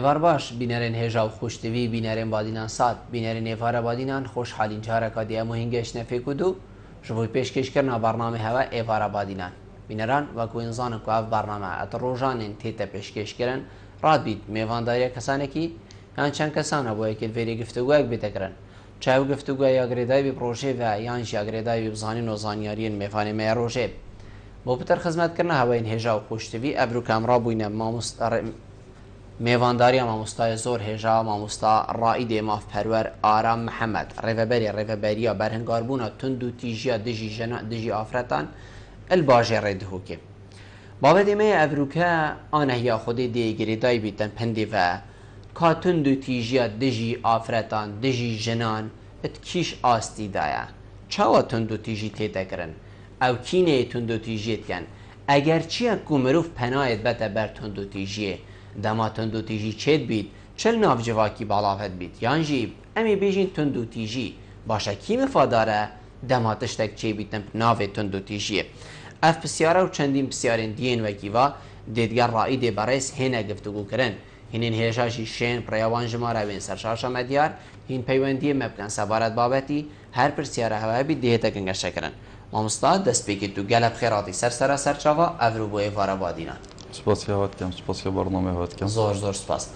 ایوار باش بینرین هجا و خوشتوی بینرین بادینان ساد بینرین ایوار بادینان خوش حالین جهارا کادی امو هنگش نفیکودو شوی پیشکش کردن برنامه هوا ایوار بادینان بینران وکو انسان کو اف برنامه ات روزانن تیتا پیشکش کردن راد بید میوانداری کسانی کی یان چند کسان بوده که وری گفتگوی بیتکرن چاو گفتگوی اگریدای بی پروژه و یان شی اگریدای بی بزانین و زانیارین میفانی میروجه بو بتر خدمت کردن هوای هجا و خوشتوی ابرو کامرا بوینه میوانداری ماموستای زور هجا ماموستا رائد ماف پرور آرام محمد ریوبریا برهنگاربونا تندو تیجیا دجی جنا دجی آفرتان الباجه ردهوکه بابا دیمه افروکا آنه یا خودی دیگری دای بیتن پندی و کا تندو تیجیا دجی آفرتان دجی جنان ات کیش آستی دایا چاوا تندو تیجی تیتا کرن او کینه تندو تیجیت کن اگر چی اکو مروف پناهت بتا بر تندو تیجیه دما تندو تیجی چید بید چل ناف جواکی بالافت بید یان جیب امی بیجین تندو تیجی باشا کی مفاداره دما تشتک چی بیتن ناف تندو تیجیه اف بسیاره و چندین بسیارین دین و کیوا دیدگر رائید برایس هنه گفتگو کرن هنین هیجاشی شین پریوان جماره وین سرشاشا مدیار هین پیوندی مبکن سبارت بابتی هر پرسیاره هوا بید دیهتا کنگشه کرن مامستاد دست بگی تو گلب خیراتی سر چاوا افرو بو ایوارا بادینان سپاس هات کم سپاس برنامه هات کم زور سپاس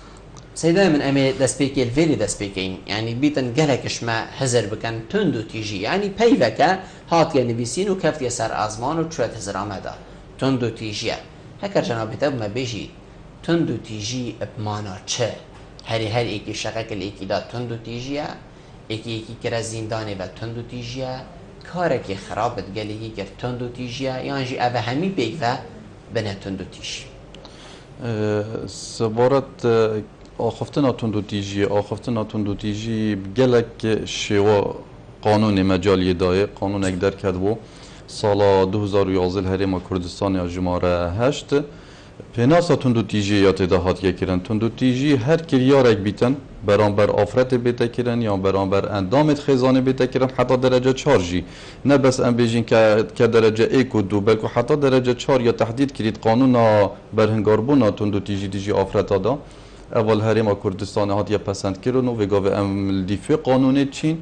سيدا من امي دسبيكي الفيري دسبيكين يعني بيتن قالكش ما حزر بكن تندو تيجي يعني بيفكا هات يعني بيسين وكفت يسار ازمان وتشوت حزر عمدا تندو تيجي هكر جناب تب ما بيجي تندو تيجي بمانا چه هر ايكي شقاكل ايكي دا تندو تيجي ايكي كرا زنداني و تندو تيجي كاركي خرابت قالكي كر تندو تيجي يعني جي اوه همي بيك و بنه تندو تيجي سبارت آخفتنا تندو تیجی گلک شوا قانون مجالی دای قانون اک در کد بو سال 2011 هرم کردستان یا جماره 8 پناسا تندو تیجی یا تداهات کرن تندو تیجی هر کریارک بیتن برانبر آفرت بیت کرن یا برانبر اندامت خزانه بیت کرن حتی درجه 4 جی نه بس ام بیجین که درجه 1 و 2 بلکه حتی درجه 4 یا تحدید کرید قانون برهنگاربونا تندو تیجی آفرت دا اول هرم کردستان هات یا پسند کردن و وگاو ام دیفه قانون چین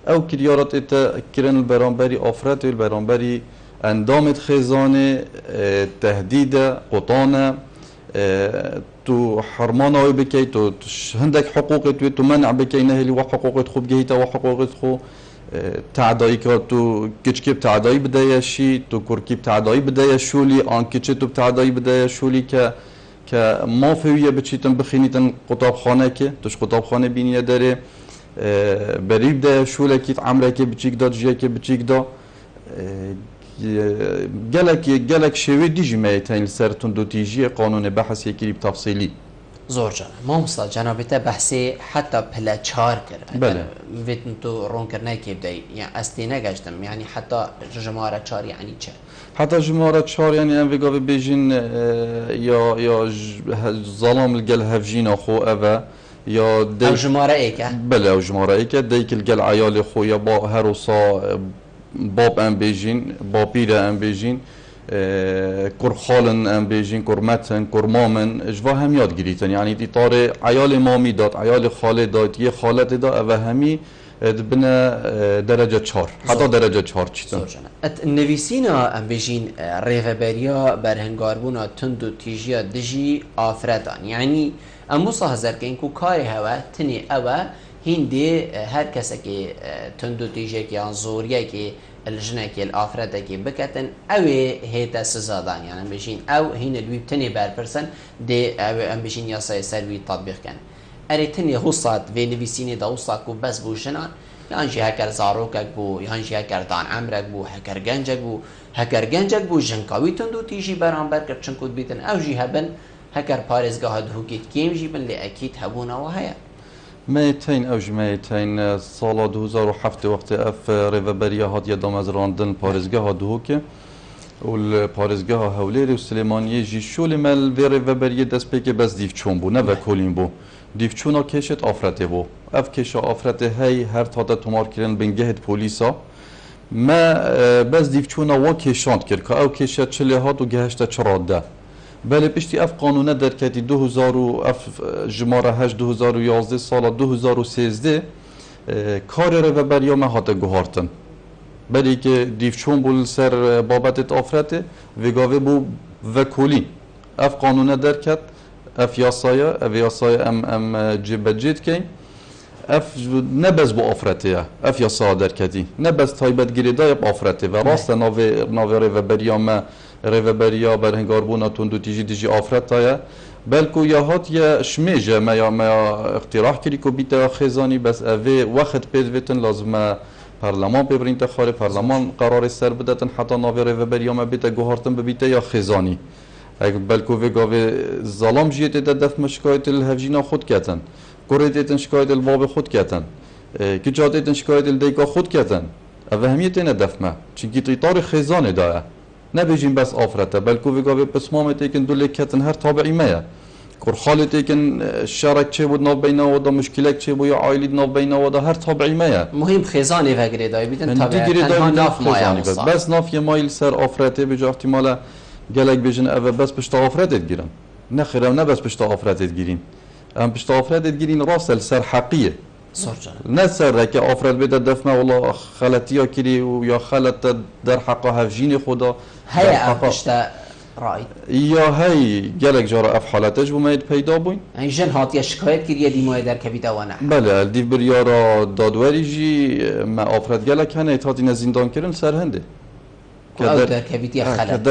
او کریارات ات کرن برانبری آفرت و برانبری اندامت خزانه تهدید قطانه تو حرمان آوی بکی تو هندک حقوقت تو منع بکی نهلی و حقوقت خوب گهیت و حقوقت خو تعدایی که تو کچکیب تعدایی بدایشی تو کرکیب تعدایی بدایشولی آن کچه تو تعدایی بدایشولی که ما فویه بچیتن بخینیتن قطاب خانه که توش قطاب خانه بینیه داره بریب بدایشوله کیت عمره که بچیک دا جیه که بچیک دا گلک شوی دیجی میتین سرتون دو تیجی قانون بحث یکی تفصیلی زور جان ما مصطفى جنابته بحثی حتی پلا چار کرد بله ویتن تو رون کرنه کی بدی یعنی اصلی نگشتم یعنی حتی جماره چار یعنی چه حتی جماره چار یعنی ام ویگا بیجین یا ظلام الگل هفجین خو اوه یا او جماره ایکه بله او جماره ایکه دیک الگل عیال خو یا با هر وصا باب ام بیجین بابیر ام بیجین کر خالن ام بیجین کر متن کر مامن اجوا هم یاد گیریتن یعنی دی طار عیال مامی داد عیال خاله داد یه خالت داد و همی بنا درجه 4 حتی درجه 4 چیتن ات نویسینا ام بیجین ریوبریا برهنگاربونا تندو تیجیا دجی آفرتان یعنی ام مصاحزر که اینکو کاری هوا تنی اوه هندی هر کسی که تندو تیجه که انزوریه که الجنه که الافرده که بکتن اوه هیتا سزادان یعنی بشین او هین الویب تنی برپرسن دی او ام بشین یاسای سروی تطبیق کن اری تنی حصات و نویسینی دا حصات کو بس بو جنان یعنی جی هکر زاروکک بو یعنی جی هکر دان عمرک بو هکر گنجک بو جنکاوی تندو تیجی برانبر کرد چنکود بیتن او جی هبن هکر پارزگاه دهوکیت کیم جی بن لی اکید هبونا و هیا میتین اوج میتین سال 2007 وقت اف ریوبریا هات یادم از راندن پارزگاه دهوکه و پارزگاه هولیر و سلیمانیه جی شول مل و ریوبریا دست پیک بس دیفچون بو نه و کلین بو دیفچونا کشت آفرته بو اف کش آفرته هی هر تاده تمار کرن بنگهت پولیسا ما بس دیفچونا و کشاند کرد که او کشت چله هات و گهشت چراده بله پشتی اف قانون درکتی 2000 اف جماره 8 2011 سال 2013 کار ریوبری ما هات گوهارتن بلی که دیفچون بول سر بابت آفرته وگاوه بو وکولی اف قانون درکت اف یاسایا ام جبجید کن اف نبز با آفرته اف یاسا درکتی نبز تایبت گریدای آفرته و راست ناوی ریوبریا ما ریوبریا برهنگاربونا تندو تیجی آفرته بلکو یا هات یا شمیجه ما اقتراح کری کو بیتا خزانی بس اوه وقت پید ویتن لازمه پارلمان ببرین تخاره پارلمان قرار سر بدتن حتی ناوی ریوبریا ما بیتا گوهارتن ببیتا یا خزانی بلکو وگاوه ظلام جیت دف مشکایت الهفجینا خود کتن کوریتن شکایت الباب خود کتن کجاتن شکایت الدیکا خود کتن اوه همیت نه دفمه چونکی تیطار خزانه داره نبیجیم بس آفرته بلکو وگاوه پسمامت ایکن دوله کتن هر تابعی میه کور خالت ایکن شرک چه بود ناف بینا ودا مشکلک چه بود یا عائلی ناف بینا ودا هر تابعی میه مهم خزانه و گریدای بیدن تنها ناف مایه بس ناف یه مایل سر آفرته بجا احتمالا گلک بیجن اوه بس پشت آفرتت گیرن نخیره نه بس پشت آفرتت گیرین ام پشت آفرتت گیرین راسل سر حقیه نه سر که آفرت بده دفمه والله خلطیا کری و یا خلط در حق هفجین خدا هيا پشت رای یا هی گلک جارا اف حالتش بومید پیدا بوین این جن هاتیا شکایت کریه دیمای در کبیده و نه بله دیو بریارا دادوری جی ما آفرت گلک هنه اتحادی نزیندان کرن سر هنده که در کبیده خلط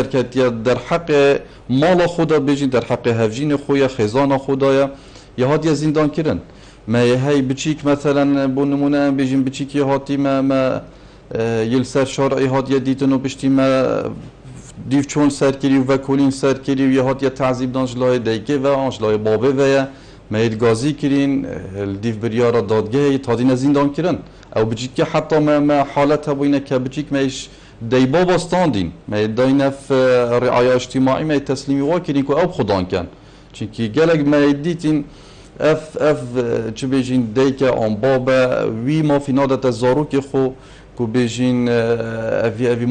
در حق مال خدا بیجین در حق هفجین خویا خزان خدایا یا هاتیا زندان کرن ما هی بچیک مثلا بو نمونه بیجین بچیک یا هاتی ما یل سر شارعی هاتیا دیتن و پشتی ما دیو چون سر کری و کلین سر کری و یه هات یه تعذیب دانجلای دیگه و آنجلای بابه و یه مید گازی کرین دیو بریارا دادگه تادین زندان کرن او بجیک که حتی ما حالت بوینه که بجیک میش دی بابا ستاندین مید داینه فی رعایه اجتماعی مید تسلیمی وا کرین که او خودان کن چونکه گلگ مید دیتین اف چه بیجین دی که آن بابا وی ما فی نادت زارو که خو کو بیجین اوی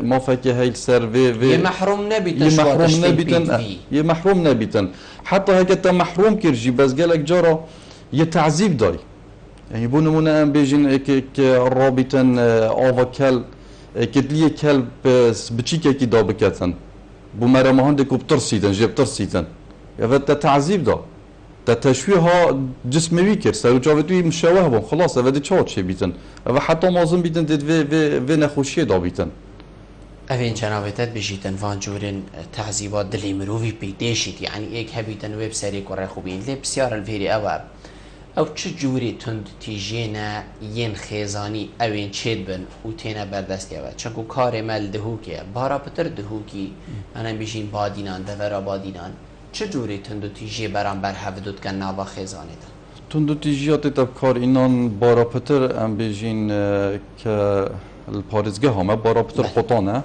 مافه که هیل سر یه محروم نبیتن یه محروم نبیتن حتی هکه تا محروم کرجی بس گلک جارا یه تعذیب دای یعنی بو نمونه ام بیجین که رابطن آوا کل کتلیه کل بچیکه کی دا بکتن بو مرمه هنده که بترسیدن جب ترسیدن یا تا تعذیب دا تا تشویه ها جسموی کرد سر و جاوتوی مشوه بون خلاص اوه ده چهار چه بیتن اوه حتی مازم بیتن دید و نخوشیه دا بیتن اوین جنابتت بجیتن وان جورن تعذیبات دلی مروفی پیدیشید یعنی ایک هبیتن ویب سری کره خوبین لی بسیار الفیری او چه جوری تند تیجینا ین خیزانی اوین چید بن و تینا بردستی اوه چنکو کار مل دهوکه بارا پتر دهوکی منم بیشین بادینان دورا بادینان چجوری تندو تیجی برام بر هفدود کن نوا خیزانه ده؟ تندو تیجیات تب کار اینان بارا پتر ام بیجین که الپارزگه همه بارا پتر قطانه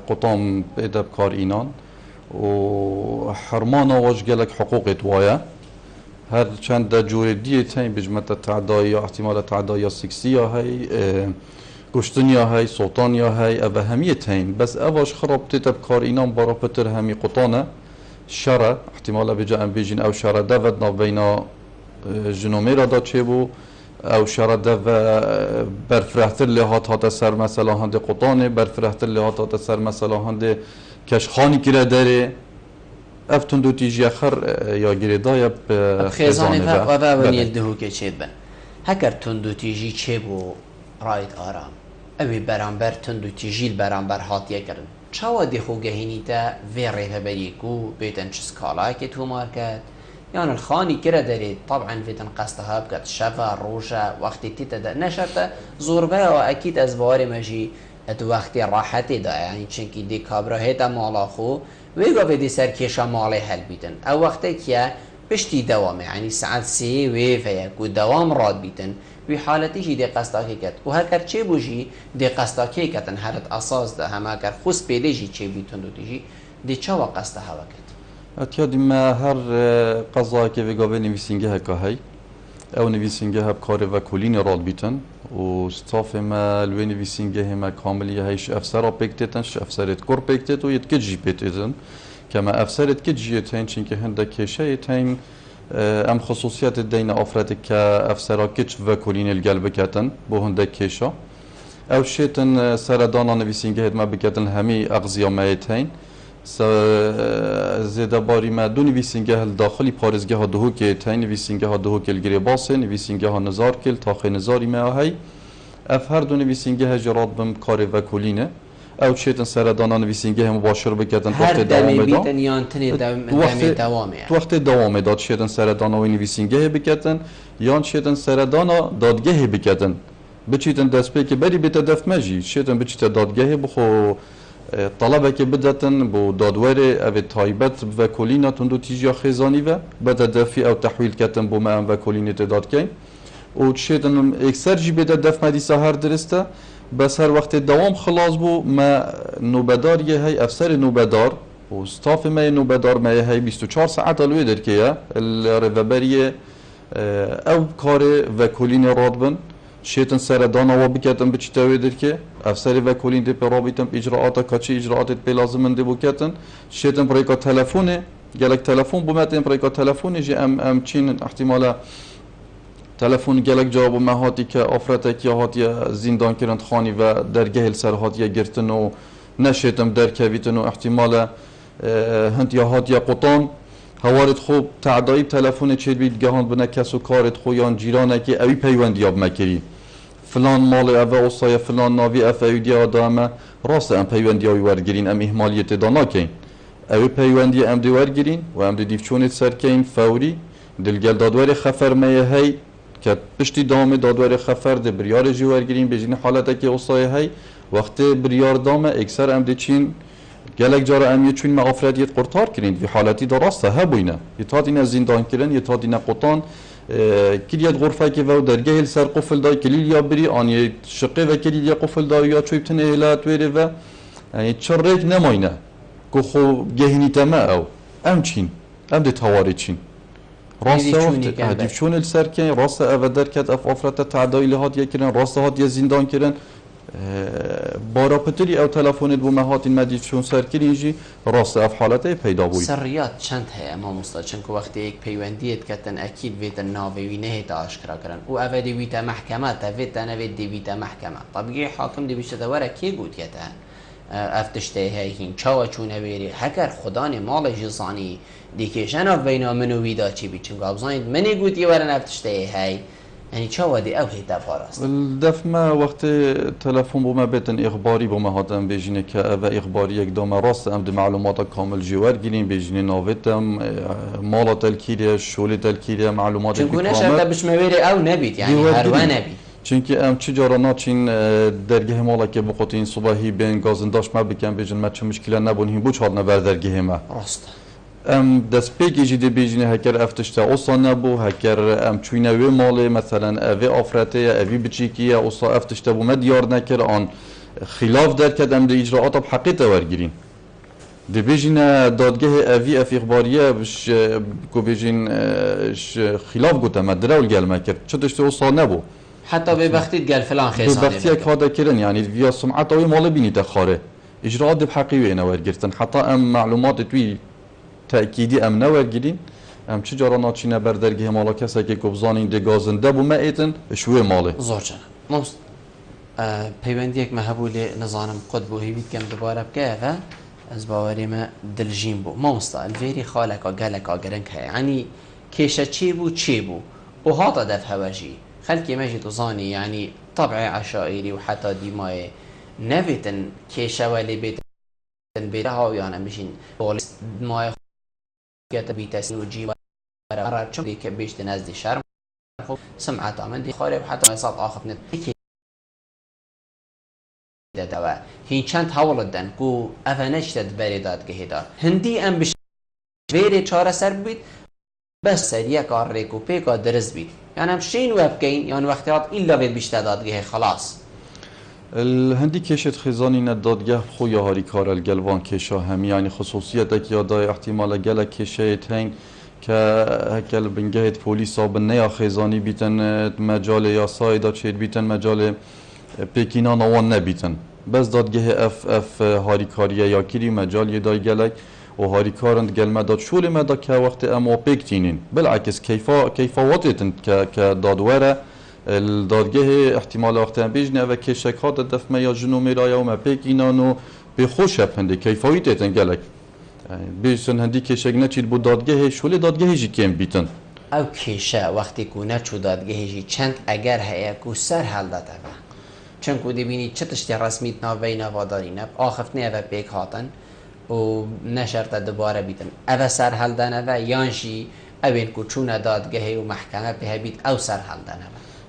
قطام ادب کار اینان و حرمان آواج گلک حقوقت وایه هر چند جوری دیه تین بجمت تعدایی یا احتمال تعدایی سکسی یا هی گشتن یا هی سلطان یا هی اوه همیه تین بس اواش خراب تب کار اینان بارا پتر همی قطانه شرع احتمال بجا ام بیجین او شرع دود نابینا جنومی را دا چه بو او شرع دو برفرهتر لحات هات سر مثلا هنده قطانه برفرهتر لحات هات سر مثلا هنده کشخانی گره داره افتون دو تیجی اخر یا گره دای خیزانه و ونیل دهو که چید بن هکر تندو تیجی چه بو رایت آرام اوی برانبر تندو تیجیل برانبر هاتیه کرن چاوا دی خو گهینی تا وی ریفبری کو بیتن چه سکالای که تو مارکت یعنی الخانی کرده دارید طبعا فيتن قصدها بكت شفا روشا وقتی تیتا دا نشرتا زوربه و اکید از بار مجی اتو وقتی راحتی دا یعنی چنکی دی کابرا هیتا مالا خو ویگا ویدی سر کشا مالی حل بیتن او وقتی که پشتی دوامه یعنی ساعت سی وی فیا کو دوام راد بیتن وی حالتیشی دی قصداکی کت و هکر چه بوشی دی قصداکی کتن هرت اساس ده همه اگر خوص پیلیجی چه بیتن دو تیجی دی چه و قصدها وکت اتیادی ما هر قضایی که ویگاوه نویسینگه هکا هی او نویسینگه هب کار و کلین راد بیتن و ستاف ما لوی نویسینگه همه کاملی هیش افسر پیکتتن ش افسرت کور پیکتت و یتکه جی پیکتتن كما افسرت كجيه تين چنك هنده كيشه تين ام خصوصيات الدين افرادك كافسرا كتش وكولين القلب كاتن بو هنده كيشه او شيتن سردانا نویسینگه ما بکتن همی اغذیه مایتین زیده باری ما دو نویسینگه داخلی پارزگه ها دهو که تین نویسینگه ها دهو کل گری باسه نویسینگه ها نزار کل تاخی نزاری ما هی اف هر دو نویسینگه ها جراد بم کاری و کلینه او شیطن سردانا نویسینگه هم مباشر بکتن هر دمی بیتن یان تنی دوامه وقت دوامه داد شیطن سردانا و نویسینگه بکتن یان شیطن سردانا دادگه بکتن بچیتن دست پی که بری بیت دفت مجی شیطن بچیت دادگه بخو طلبه که بدتن بو دادوره او تایبت و کلینا تندو تیجیا خیزانی و بده دفی او تحویل کتن بو ما و کلینی تداد کن و شیطن اکثر جی بیت دفت مدی سهر درسته بس هر وقت دوام خلاص بو ما نوبدار یه هی افسر نوبدار و استاف ما نوبدار ما هی 24 ساعت الوی در که الرببری او کار و کلین رادبن شیطن سردانا و بکتن بچیتاوی در که افسر و کلین دی پر رابطن اجراءات کاچی اجراءات به لازم دی بکتن شیطن برای تلفن گلک تلفن بومتن برای تلفن جی ام چین احتمالا تلفن گلک جواب مهاتی که آفرتکی هاتی زندان کردند خانی و درگه سر هاتی گرتن و نشیتم در کویتن و احتمالا هنتی هاتی قطان هوارد خوب تعدایی تلفن چه بید گهان بنا کس و کارت خویان جیرانه که اوی پیوندیاب مکری فلان مال او اصای فلان ناوی افایدی آدامه راست ام پیوندیابی ورگرین ام احمالیت دانا کن اوی پیوندی ام دی ورگرین و ام دی دیفچونت سر کن فوری دلگل دادوار خفر میه هی که پشتی دام دادوار خفر ده بریار جوارگرین بجین حالت که اصای هی وقت بریار دام اکثر ام دی چین گلک جارا امیه چون ما افرادیت قرطار کرین وی حالتی درسته هبوینه یتادین زندان کرن یتادین قطان کلیت غرفه که و درگه سر قفل دای کلیل یا بری آنی شقه و کلیل یا قفل دای یا چوب تنه هلات ویره و چرک نماینه که خو گهینی تمه او ام چین ام دی تواری چین راسته دیفچون السر کن راسته او درکت اف افراد تعدایی لحات یا کرن راسته هات یا زندان کرن بارا پتری او تلفونت بو مهات این مدیفچون سر کرینجی راسته اف حالته پیدا بوید سریات چند هی امام استاد چون که وقتی یک پیوندیت کتن اکید ویت ناوی نهی تا اشکرا کرن او او دیویت محکمه تا ویت نوید دیویت محکمه طبیعی حاکم دی بیشتر دواره کی گود یته افتشته هین چاو چونه ویری هکر خدان مال جزانی دیکشن اف بینا منو ویدا چی بی چون گابزاین منی گودی ورن افتشته هی یعنی چاو دی او هیتا فاراست دف ما وقت تلفن بو ما بتن اخباری بو ما هاتم بجینه که او اخباری یک دام راست ام دی معلومات کامل جوار گیرین بجینه ناویتم مالا تلکیریه شولی تلکیریه معلومات چون کنه شرطه بشمویری او نبید یعنی هروا نبید چونکه ام چه جارا ناچین درگه مالا که بقطین صبحی بین گازنداش ما بکن بجن ما چه مشکل نبونیم بو چال نبر درگه ما راست ام دست پیگی جدی بیجنه هکر افتشته اصلا نبو هکر ام چوینه وی ماله مثلا اوی آفرته اوی بچیکیه اصلا افتشته بو ما دیار نکر آن خلاف درکد ام دی اجراعات بحقیقه ورگیرین دی بیجنه دادگه اوی اف اخباریه بش کو بیجن خلاف گوته ما درول گل مکر چه دشته اصلا نبو حتی به وقتی گل فلان خیزانه به وقتی کادا کرن یعنی ویا سمعت اوی مال بینی تخاره اجراعات بحقیقه نور گرتن حتی ام معلومات توی تأکیدی ام نورگیرین ام چه جارا ناچینه بر درگه مالا کسا که گبزانین دی گازنده بو ما ایتن شوی ماله زور جنه مست پیوندی یک مهبولی نظانم قد بو هیوید کم دوباره بکه و از باوری ما دلجین بو مست الویری خالک گلک گرنگ های یعنی کیشه چی بو و هاتا دف هواجی خلکی مجی تظانی یعنی طبع عشائری و حتی دیمای نویتن کیشه ولی بیتن بیره ها یعنی میشین مای گت بیتسی و جی برای چون دیگه بیشتر نزدی شرم خب سمعت آمن دی خارب حتی مساط آخر نت دوا هین چند حوالت دن کو افنش تد بریداد که هدا هندی ام بش ویری چاره سر بید بس سریع کار ریکو پیکا درز بید یعنی هم شین وب کین یعنی وقتیات ایلا بید بیشتر دادگه خلاص الهندي كيشت خزاني ندادگه خويا هاري كار الجلوان كيشا هم يعني خصوصيتك يا داي احتمال جل كيشيت هين كهكل بنجهت بوليسا بالنيا خزاني بيتن مجال يا سايدا تشيد بيتن مجال بكينا نوان نبيتن بس دادگه اف هاري كاريا يا كيري مجال يداي جلك وهاري كارند قال مدى شو لمدى كوقت أما بيكتينين بالعكس كيف وطيتن كدادوارة الدادگاه احتمال وقت هم بیجنه و کشک ها دفمه یا جنو میرایا و ما پیک اینانو به خوش هنده کیفایی تیتن گلک بیشتن هندی کشک نچید بود دادگاه شولی دادگاه جی کم بیتن او کشه وقتی که نچو دادگاه جی چند اگر هیا کو سر حل داده با چند که بینید چه تشتی رسمیت ناوی نواداری نب آخفت نه و پیک هاتن و نشرت دوباره بیتن او سر حل دانه و یانشی اوین که چون دادگاه و محکمه به بیت او سر حل دانه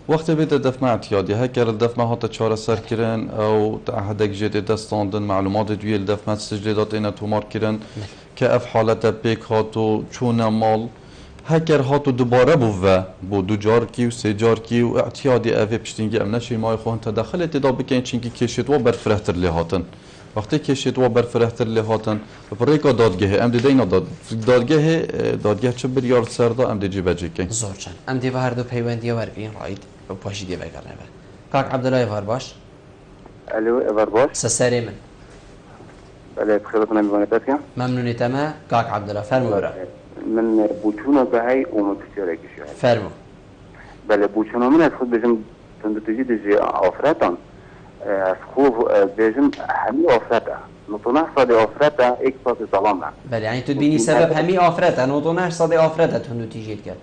وقتی بیت دفمه اعتیادی هکر دفمه هات چهار سر کرن او تعهدک جدی دستاندن معلومات دویل دفمه سجلیدات اینا تومار کرن که اف حالت پیک هاتو چون مال هکر هاتو دوباره بو دو جار کی و سه جار کی و اعتیادی اوی پشتینگی ام نشی مای خوان تدخل تدا بکن چینکی کشید و برفرهتر لی هاتن وقتی کشید و برفرهتر لی هاتن بریکا دادگاه ام دیدینا دادگاه چه بریار سردا ام دیجی بجی کن زور چند ام دیو هر دو پیوندی ور بین راید و پاشی دیو کرنه با کاک عبدالله ایوار باش الو ایوار باش سسری من بله بخیر کنم میوانه کم ممنونی تمام کاک عبدالله فرمو برا من بوچونو بهایی و مکسیاره کشی فرمو بله بوچونو من از خود بجم تندتجی دیجی آفراتان از خوب بجم همی آفراتا نطنه صادی آفراتا ایک صادی ظلامه بله یعنی تو بینی سبب همی آفرته نطنه صادی آفرته تندو تیجید کرد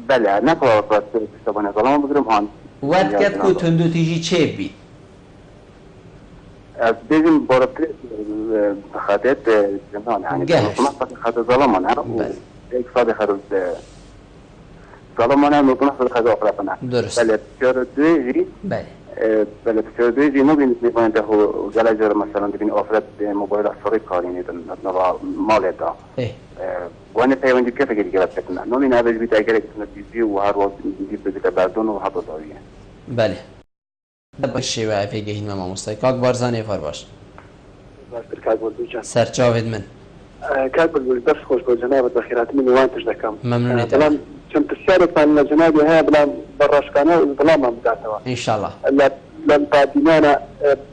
بله نکو آفرات سبانه ظلامه بگرم هان ود کرد که تندو تیجی چه بید از بجم بارتر خدت زمان يعني نطنه صادي خد ظلامه ایک صادي خد ظلامه نطنه صادي خد آفراتنا درست بله بسیار دوی بله بله بسیار دوی ما بینید هو جلجر مثلا ببین آفراد موبایل اصفاری کاری نیدن نوا مال دا وانه پیوندی که فکر کرد بکنن نمی نبود بیت اگر نتیجه و هر وقت دید بدید بردون و حتی داریه بله باشه و افیگه این ما مستای کاک بارزانه فار باش سرچاوید من كاتب بس خوش بالجناب بخيرات مني وانتج لكم ممنون بلان كنت الشارك عن الجناب هاي بلان براش كانوا ظلامه بتاعتها ان شاء الله لان بعدنا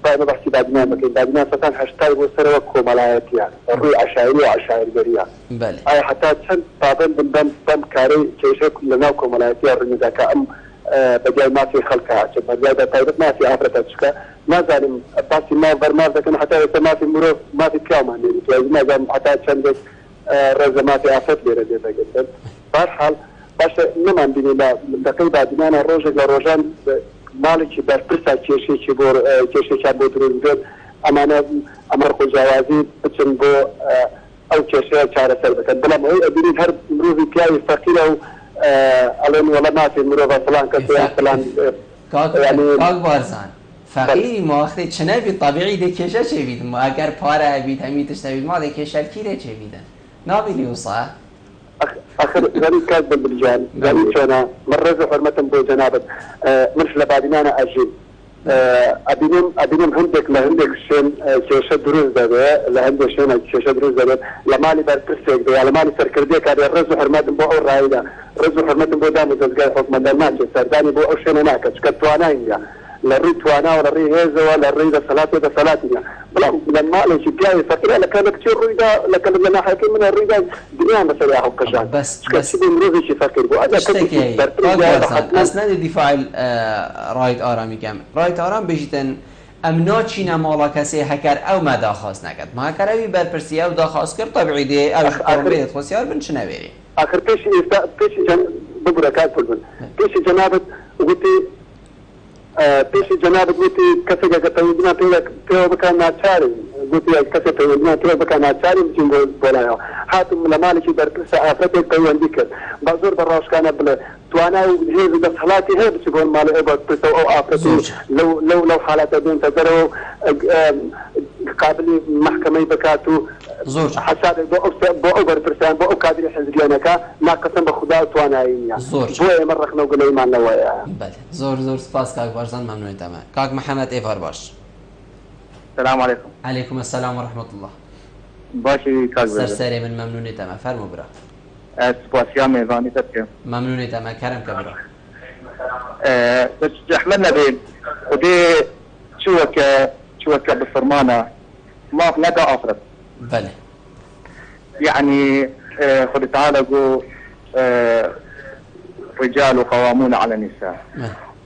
بعد بحكي بعدنا لكن بعدنا فتان هاشتاج وسر وكو ملايات يعني الرؤى عشائري وعشائر بريا بله اي حتى كنت بعدين بندم كاري كيشي كلنا وكو ملايات يعني ذاك ام بجاي ما في خلقها بجاي طيبت ما في افرت تشكا ما زال باسي ما برمار لكن حتى ما في مرور ما في كلام يعني ما زال حتى كان رزمات افرت لي رديت جدا برحال باش نمان بيني لا دقيقه بعدين انا روجان مالك برسا كيشي بور كيشي كابو درود امانه امر خو جوازي بتشن بو او كيشي شهر سربت بلا ما ابي هر مروزي بياي فقيره الان ولا ما في مروه فلان كسي فلان يعني کاک بارزان فقیری ما وقتی چنه بید طبیعی ده کشه چه بید ما اگر پاره بید همیتش نبید ما ده کشر کیره چه بیدن نابینی وصا اخر غني كاتب بالرجال غني شونا مرزوا حرمه بو جنابه مش لبعدين انا اجيب ابينم هندك لهندك شين كيشه دروز ده لهندك شين كيشه دروز ده لمالي بركسك ده لمالي سركرديك هذا رزو حرمه بو رايده رزو حرمه بو دام دزغاي حكم دماك سرداني بو شين هناك كتوانا لري توانا ولا ري هيزه ولا ري ده صلاتنا بلا لما ليش جاي فكره لكن كثير ريده لكن لما حكي من الريده دنيا مثلا يا حكشان بس مروزي شي فكر بو هذا اصلا دفاع رايت آرامی کم رايت آرام بجیتن امنا چینه مالا کسی هکر او ما داخواست نکرد ما هکر اوی برپرسی او داخواست کرد طبیعی ده اوش قرمید خوصیار بن چنه بری اخر پیشی ببرکات بلبن پیشی جنابت قلتي پیشی جنابت قلتي كسي قطعودنا تيو بكان ناتشاري قلتي كسي تيودنا تيو بكان ناتشاري بجين بولايو حاتم لمالكي بركسة آفتك تيوان ديكر بازور براش كان بلا توانا وجهز بس حالاتي هي بتقول مال ابد بتو او آفتي لو حالات بين تزرو قابل محكمة بكاتو زور حساب بو اوبر برسان بو قادر حزبيانك ما قسم بخدا توانايين زور بو مرخنا وقول ايمان نوايا بله زور سپاس کاک بارزان ممنون تمام کاک محمد ایفار باش السلام عليكم عليكم السلام ورحمة الله باشي كاك سرسري من ممنون تمام فرمو برا سپاسیا میزانی تک ممنون تمام کرم كبرا بس احمد نبيل ودي شوك بفرمانه ما نقا افرد بله يعني خد تعالى جو رجال وقوامون على النساء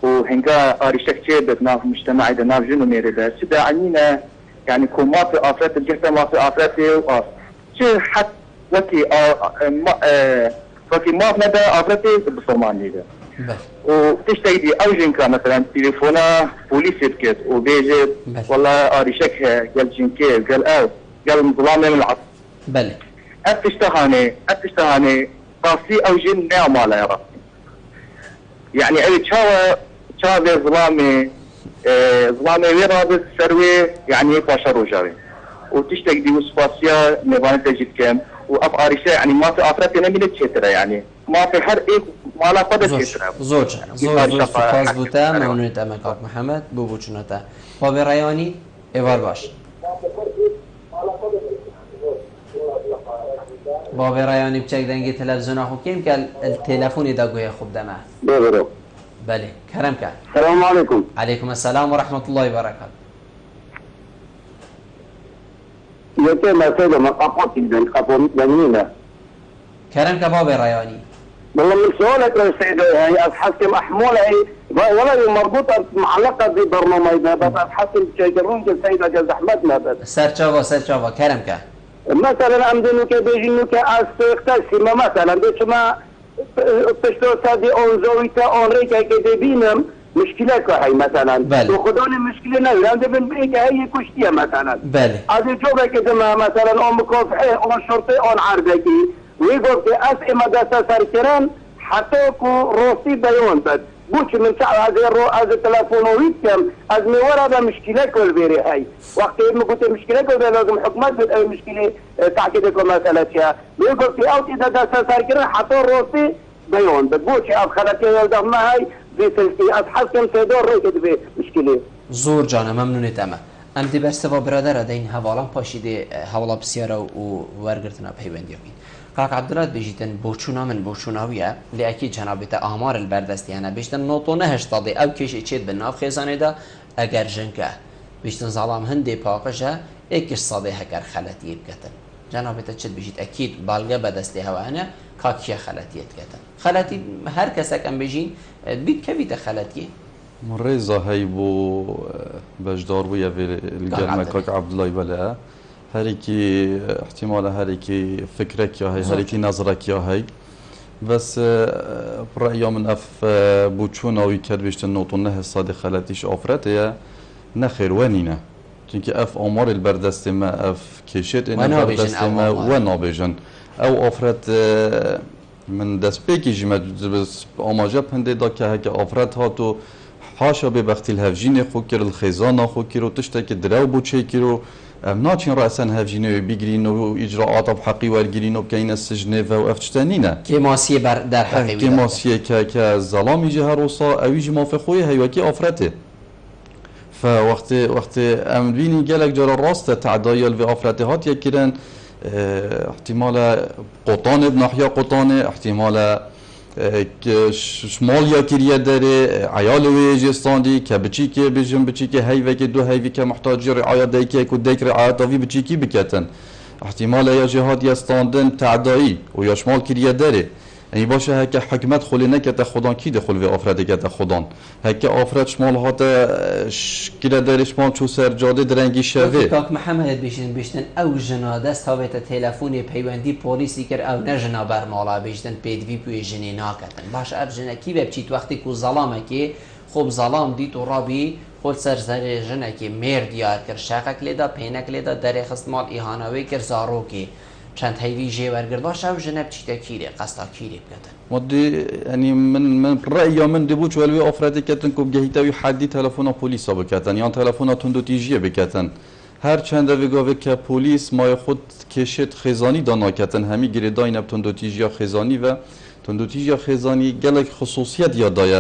وهنجا اريشك جيبت ناف مجتمعي ده ناف جنو ميردا سدا عنينا يعني كو ما في افراد الجهه ما في افراد شو حتى وكي وكي ما في ندى افراد بصومالي ده وتشتغلي اوجنكا مثلا تليفونا بوليس بكت وبيجت والله اريشك قال جنكي قال ظلام من العصر بله اتشتهاني قاسي اوجن نعم على يا ربي يعني اي تشاوي ظلامي ويرابط سروي يعني باشر وجاري وتشتاق دي وسباسيا نبان تجد كم واب اريشا يعني ما في افراد انا من الشترة يعني ما في حر ايه ما لا قدر الشترة زوج سپاس بوده ممنونیت امکاک محمد بو چونتا باب رایانی ایوار باش باب رایانی بچک دنگی تلفزیون اخو کیم که التلفونی دا گویا خوب دمه بله بله کرم کرد السلام عليكم. عليكم السلام ورحمة الله وبركاته. يتم مسألة مقاطعة بنينا. كرم كباب رياني. والله من سؤالك يا سيدي هي أبحاث محمولة ولا مربوطة معلقة ببرنامج بس أبحاث تجرون السيدة جز أحمدنا بس. سرچاوا كرم كه. مثلا عندنا كبيجينو كأستخدام مثلا بيشما پشتو سادی اونزویتا اونریکا که دبینم مشکله که هی مثلا بله. خدای مشکله ندارم دبن بگه هی کشتیه مثلا بله. از جوبه که دم مثلا اون مکافحه اون شرطه اون عربگی وی گفت که از امداد سر کرن حتی که روسی بیان بد بوچ من ساعة از تلفونویت کم از میوره به مشکله کل بیری هی وقتی میگوت مشکله کل لازم حکومت بد ای مشکله تاکید که مسئله چیه میگوت که اوت اذا دست سر کردن حتی روسی بیان بد بوچ از خلطه یلدم ما هی بیسلسی از حسکم سیدور روی کد بی مشکله زور جانه ممنونیت اما ام دی برسته و برادر دین حوالان پاشیده حوالا بسیاره و ورگرتنا پیوندی بین کاک عبدالله بيجيتن بوچونا من بوچوناوية لأكيد جنابته أعمار البردستي أنا بيجتن نوطونه هشتادي أو كيش إتشيد بالناف خيزانه دا أجر جنكه بيجتن ظلام هندي باقشة إكش صادي هكر خلتي بكتن جنابته تشد بيجيت أكيد بالغة بدستي هوانا كاكيا خلتي يتكتن خلتي هر كسك أم بيجين بيت كبيت خلتي مريزة هاي بو بجدار ويا في الجرمة كاك عبدالله بلا هريكي احتمال هريكي فكرك يا هي هريكي نظرك يا هي بس برأيي من اف بوچونا ويكاد بيشتن نوطنه الصادق خلاتيش افراتيا نخير وانينا چونكي اف امار البردست ما اف كيشت ان البردست ما ونابجن او افرات من دست بيكي جمع بس اماجب هنده دا که هكا افرات هاتو حاشا ببختي الهفجين خو كير الخيزان خو كيرو تشتك دراو بوچه كيرو ناچین رأسا هفجینه بگیرین و اجراعات بحقی ورگیرین و بکین السجنه و افتشتانینه کماسیه در حقی کماسیه که ظلامی جه روسا اویج موافقوی هیوکی آفرته فوقت ام بینی گلک جرا راست تعدایل و آفرته هات یکیرن احتمال قطان بناحیا قطانه احتمال شمال یا کریه داره عیال ویجستاندی که بچی که بجم بچی که هیوه که دو هیوی که محتاجی رعایت دی که کدک رعایت آوی بچی کی بکتن احتمال یا جهاد یستاندن تعدایی و یا شمال کریه داره یعنی باشه هک حکمت خلی نکته خودان کی دخل و آفرده کته خودان هک آفرد شمال هات کلا داره شمال چو سرجاده درنگی شوه کاک محمد بیشتن او جناده است هاویت تلفونی پیوندی پولیسی کر او نجنا برمالا بیشتن پیدوی پوی جنی ناکتن باش اف جنه کی بچیت وقتی کو ظلامه که خوب ظلام دیت و رابی خود سر جنه که میر دیار کر شاقک لیدا پینک لیدا در خستمال ایهانوی کر زارو که چند هیوی جه ورگرد باشه او جنب چیتا کیره قصدا کیره بکتن مدي يعني من رأيي من دبوش والوي أفراد كتن كوب جهيتاوي حدي تلفون بوليس بكتن يعني تلفون تندو تيجيه بكتن هر چند ویگاوه که پلیس ما خود کشت خزانی دانا کتن همی گریدای نب تندو تیجیا خزانی و تندو تیجیا خزانی گلک خصوصیت یادای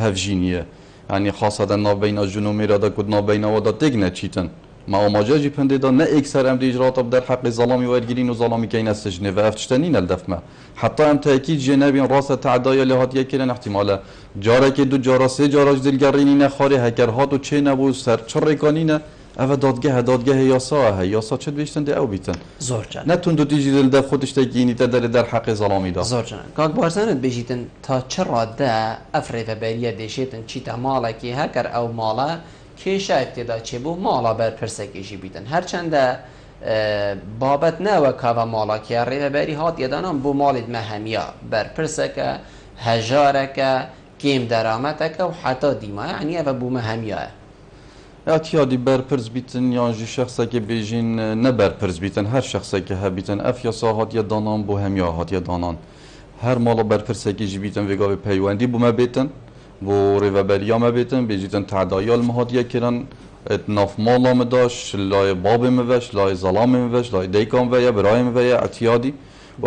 هفجینیه يعني خاصة نابين جنومي رادا كود نابين ودا تجنا چيتن ما ماجاجي پنده دا نه اکثر ام دی اجراءات در حق ظلامی ورگیرین و ظلامی که این السجنه و افتشتنین الدفمه حتی ام تاکید جنابین راس تعدای لهات یکیرن احتمالا جاره که دو جاره سه جاره دلگرینی نخاره هکرهات و چه نبو سر چرکانینه اوه دادگاه یاسا چه بیشتن ده او بیتن زور جان نه تون دو تیجی دل ده خودش تگینی در حق ظلامی دا زور جان کاک بارزانت بیجیتن تا چرا ده افری و بریه دیشیتن چی تا مالا کی هکر او مالا کیش ابتدا چه بو مالا بر پرسکیشی بیتن هرچنده بابت نه و کاوا مالا کی ری و بری هات یدانم بو مالید مهمیا بر پرسکه هجارکه کیم درامتک و حتی دیما یعنی او بو مهمیا اتیادی برپرز بیتن یا جی شخصی که بیجین نه برپرز بیتن هر شخصی که هبیتن اف یا ساعت یا دانان بو هم یا هات یا دانان هر مالا برپرسی که جی بیتن وگا به پیوندی بو ما بیتن بو ریوبریا ما بیتن بیجیتن تعدایال مهاتیا کرن اتناف مالا مداش لای باب موش لای ظلام موش لای دیکان ویا برای ویا اتیادی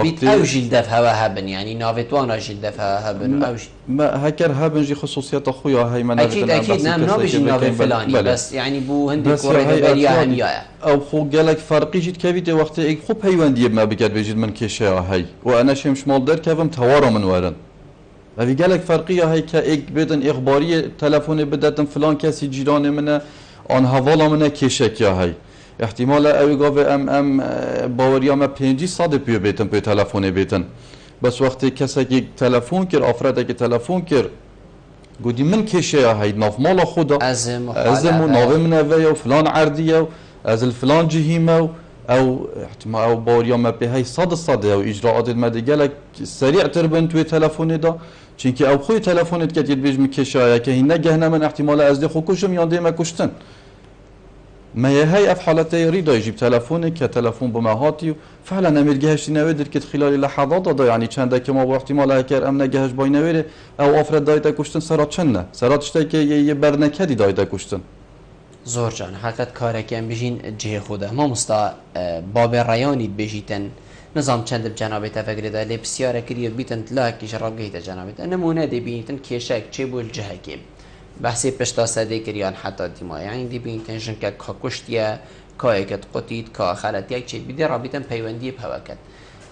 بیت او جیل دفعه هبن یعنی ناویتوانا جیل دفعه هبن ما هکر هبن جی خصوصیت خویا هی من اكيد نعم نابجي ناوي فلاني بس يعني بو هندي كوري بريا هنيا او خو قالك فرقي جيت كبيت وقت اي خو بيوندي ما بقد بيجي من كيشا هي وانا شمش مال در كفم توارا من ورن ابي قالك فرقيه هي كايك بدن اخباريه تلفون بدتن فلان كسي جيران منه آن حوالا منه کشک یا هی احتمال اوی گاوه ام باوریا ما 5 ساده پیو بیتن پیو تلفونه بیتن بس وقتی کسی که تلفون کر افراد که تلفون کر گودی من کشه یا هی ناف مالا خدا ازمو ناوه من اوی و فلان عردیه و از الفلان جهیمه او احتمال او باوریا ما به هی ساده و اجراعات مدگلک سریع تر بین توی تلفونه دا چونکه او خوی تلفونت کتید بیج میکشه که هی نگهنه من احتمال از دی خوکشم یا دی ما کشتن ما هي اف حالته يريد يجيب تلفونه كتلفون بمهاتي فعلا نمير جهش نويدر كت خلال لحظات دا يعني چنده که ما با احتمال هکر امن جهش باي نويره او افراد دایتا کشتن سرات چنه سرات شته که یه برنکدی دایتا کشتن زور جان حقیقت کاره که ام بجین جه خوده ما مستا باب رایانی بجیتن نظام چند جنابه تفکر ده لی بسیاره کریه بیتن تلا کیش راب گیت جنابه نمونه دی بیتن کیشک چه بول جه کیم بحثی پشتا سده کریان حتی دیما یعنی دی بیتن جن که کشتیه که کت قطید که خالت یک چیز بیده رابطن پیوندی پوکت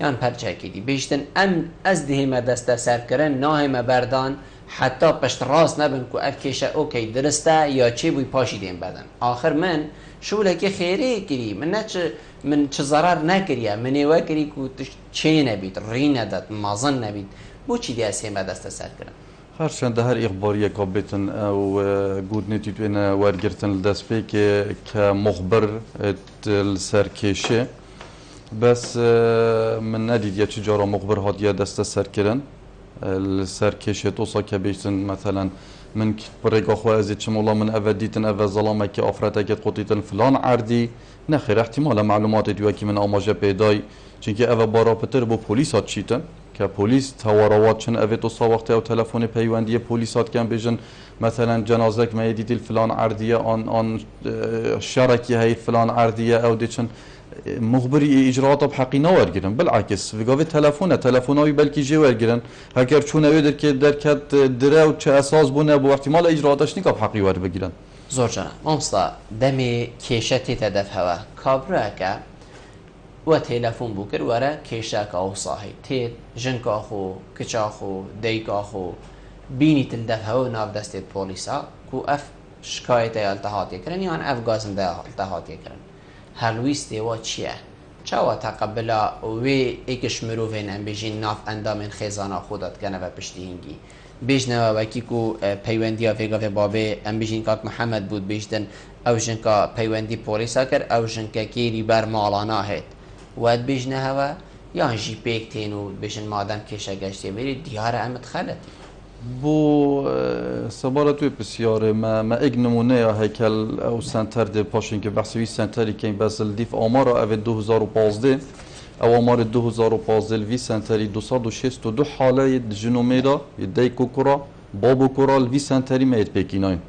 یعنی پرچه کدی بیشتن ام از دهیم دست سر کرن ناهم بردان حتی پشت راست نبن که اف کشه اوکی درسته یا چه بوی پاشیدیم بدن آخر من شوله که خیره کری من چه ضرر نکریه من ایوه کری که چه نبید ری نداد مازن نبید بو چی دی از همه دست سر کرن هرچند هر اخباریه که بیتن او گود نتیجه این ورگرتن دست پی که مخبر سر کشه بس من ندید یا چجارا مخبر هادیه دست سر کرن سر کشه توسا که بیشتن مثلا من برای خواه ازید شمولا من اول دیتن اول ظلامه که آفرته که قطیتن فلان عردی نخیر احتمال معلومات دیوه که من آماجه پیدای چونکه اول بارا پتر با پولیس هات چیتن که پلیس تواروات چن اوه توسا وقتی او تلفن پیوندی پلیسات کن بیجن مثلا جنازه که ما دیدی فلان عردیه آن شرکی های فلان عردیه او دیچن مخبری اجراءات بحقی نورگیرن بالعکس وگاوی تلفنایی بلکی جی ورگیرن هکر چون اوه در که درکت دره و چه اساس بونه با احتمال اجراعاتش نکا بحقی ور بگیرن زور جانا مامستا دمی کیشتی تدف هوا کابره که و تلفن بکر وره کیشک او صاحی تید جنک آخو کچ آخو دیک آخو بینی تلدف هوا ناف دستید پولیسا کو اف شکایت التحاطی کرن یا اف گازم ده التحاطی کرن هلویستی و چیه؟ چاوا تقبلا وی ایکش مروفین ام بیجین ناف اندامین خیزانا خودت کنه و پشتی هنگی بیجنه و وکی کو پیوندی آفیگا و بابه ام بیجین کاک محمد بود بیجدن او جنکا پیوندی پولیسا کر او جنکا کیری بر مالانا هید واد بیجنه هوا یا جی پیک تینو بیجن مادم کشه گشتی بری دیار امت خلط بو سبارتوی بسیاره ما اگ نمونه هیکل او سنتر ده پاشین که بحثوی سنتری که این بزل دیف آمار او 2015 او آمار 2015 وی سنتری 262 حاله جنومه دا دی کوکورا بابو کورال وی سنتری مید پیکیناین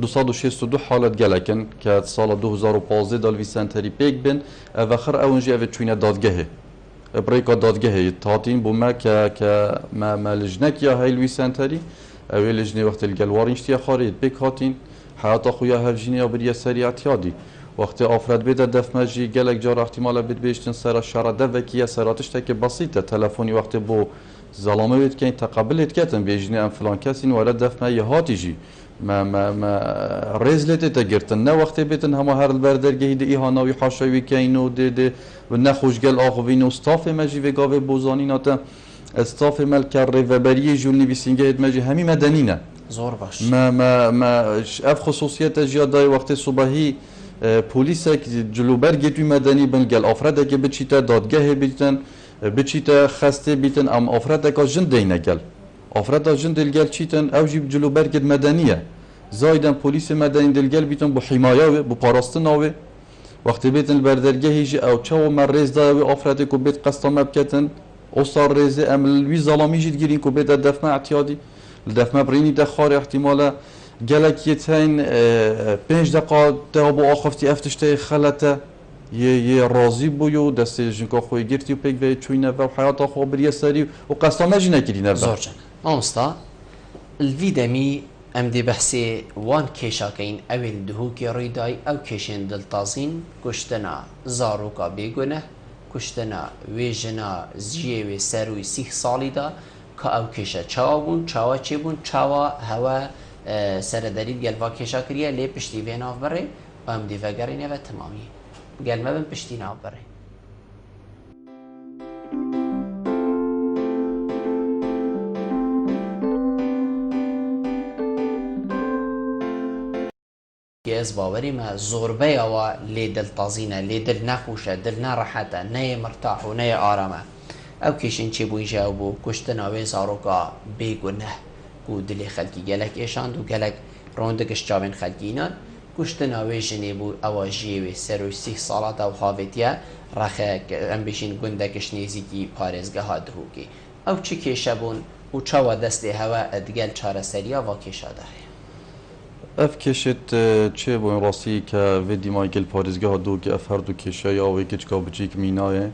262 حالت گلکن که سال 2015 دال وی سنتری پیک بین او خر اونجی او چوینه دادگهه برایکا دادگاهی تاتین بومه که ما لجنک یا هیلوی سنتری اوی لجنه وقت الگلوارینشتی خارید بکاتین حیات خویا هفجینی یا بریه سریعت یادی وقت آفرد بیده دف مجی گلک جار احتمال بید بیشتن سر شرده وکیه سراتش تک بسیطه تلفنی وقت بو ظلامه بید که این تقبلت کتن بیجنه ام فلان کسین ولی دف مجی هاتی جی ما رزلت تجرتن نه وقت بیتن همه هر البردرگهی دی ایهاناوی حاشوی کینو دی و نخوشگل آخوین استاف مجی و گاوه بوزانی ناتا استاف ملکر ریوبری جون نویسینگه مجی همی مدنی نه زور باش ما اف خصوصیت جیادای وقت صبحی پلیس جلوبر گیتوی مدنی بنگل افراد که بچیتا دادگاه بیتن بچیتا خسته بیتن ام افراد که جند نگل افراد جند دلگل چیتن او جیب جلوبر گید مدنیه زایدن پلیس مدنی دلگل بیتن بو حمایه بو پاراستن آوه وقتی بیتن بردرگاهی او چاو مرز داوی افراد که بیت قسطا مبکتن اصار رزه عمل وی ظلامی جد گیرین که بیت دفمه اعتیادی الدفمه برینی دخار احتمالا گلک یتین 5 دقیقه تا با آخفتی افتشته خلته یه راضی بویو دست جنکا خوی گرتی و پیک و چوینه و حیات خو بریه سری و قسطا مجی نکرینه زور جان آمستا الویدمی ام دی بحثی وان کشاکین اول دهوکی ریدای او کشین دلتازین کشتنا زاروکا بیگونه کشتنا ویژنا زیوی سروی 30 سالی دا که او کشا چاوا بون چاوا چی بون چاوا هوا سرداری گلوا کشا کریه لی پشتی وین آف بره و ام دی وگرینه و تمامی گلمه بن پشتی ناف بره از باوری ما زوربه و لی دل تازینه لی دل نخوشه دل نراحته نه مرتاح و نه آرامه او کشین چی بوی جاوبو کشتنا وی زاروکا بیگونه و دلی خلقی گلک ایشاند و گلک روندگش جاوین خلقینان کشتنا وی جنی بو اواجیوی سروی 30 سالات او حاویتیه رخه ام بشین گندکش نیزیکی پارزگه ها دهوکی او چی کشه بون و چاوا دستی هوا ادگل چاره سریا و کشه ده اف کشت چه بون راستی که ویدی مایکل پارزگاه دو که اف هر دو کشه یا وی کچکا بچیک مینایه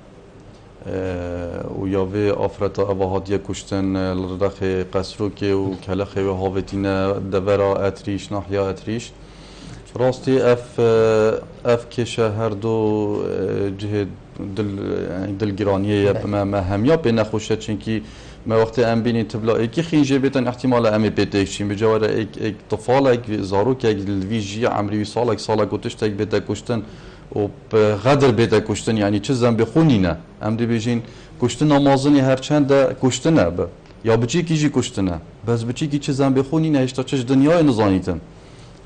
و یا وی آفرتا اوهادیه کشتن رخ قصروکی و کلخ و هاوتین دورا اتریش ناحیه اتریش راستی اف کشه هر دو جهه دلگرانیه ما همیا به نخوشه چنکی ما وقت ام بینی تبلا اکی خینجه بیتن احتمال امی بیتکشیم بجوار ایک طفال ایک زاروک ایک الویجی عمری سالک گوتشت ایک بیت کشتن و غدر بیت کشتن یعنی چه زن بخونی نه ام دی بیجین کشتن نمازنی هر چند کشتنه به یا بچی کیجی کشتنه بس بچی کی چه زن بخونی نه اشتا چه دنیای نزانیتن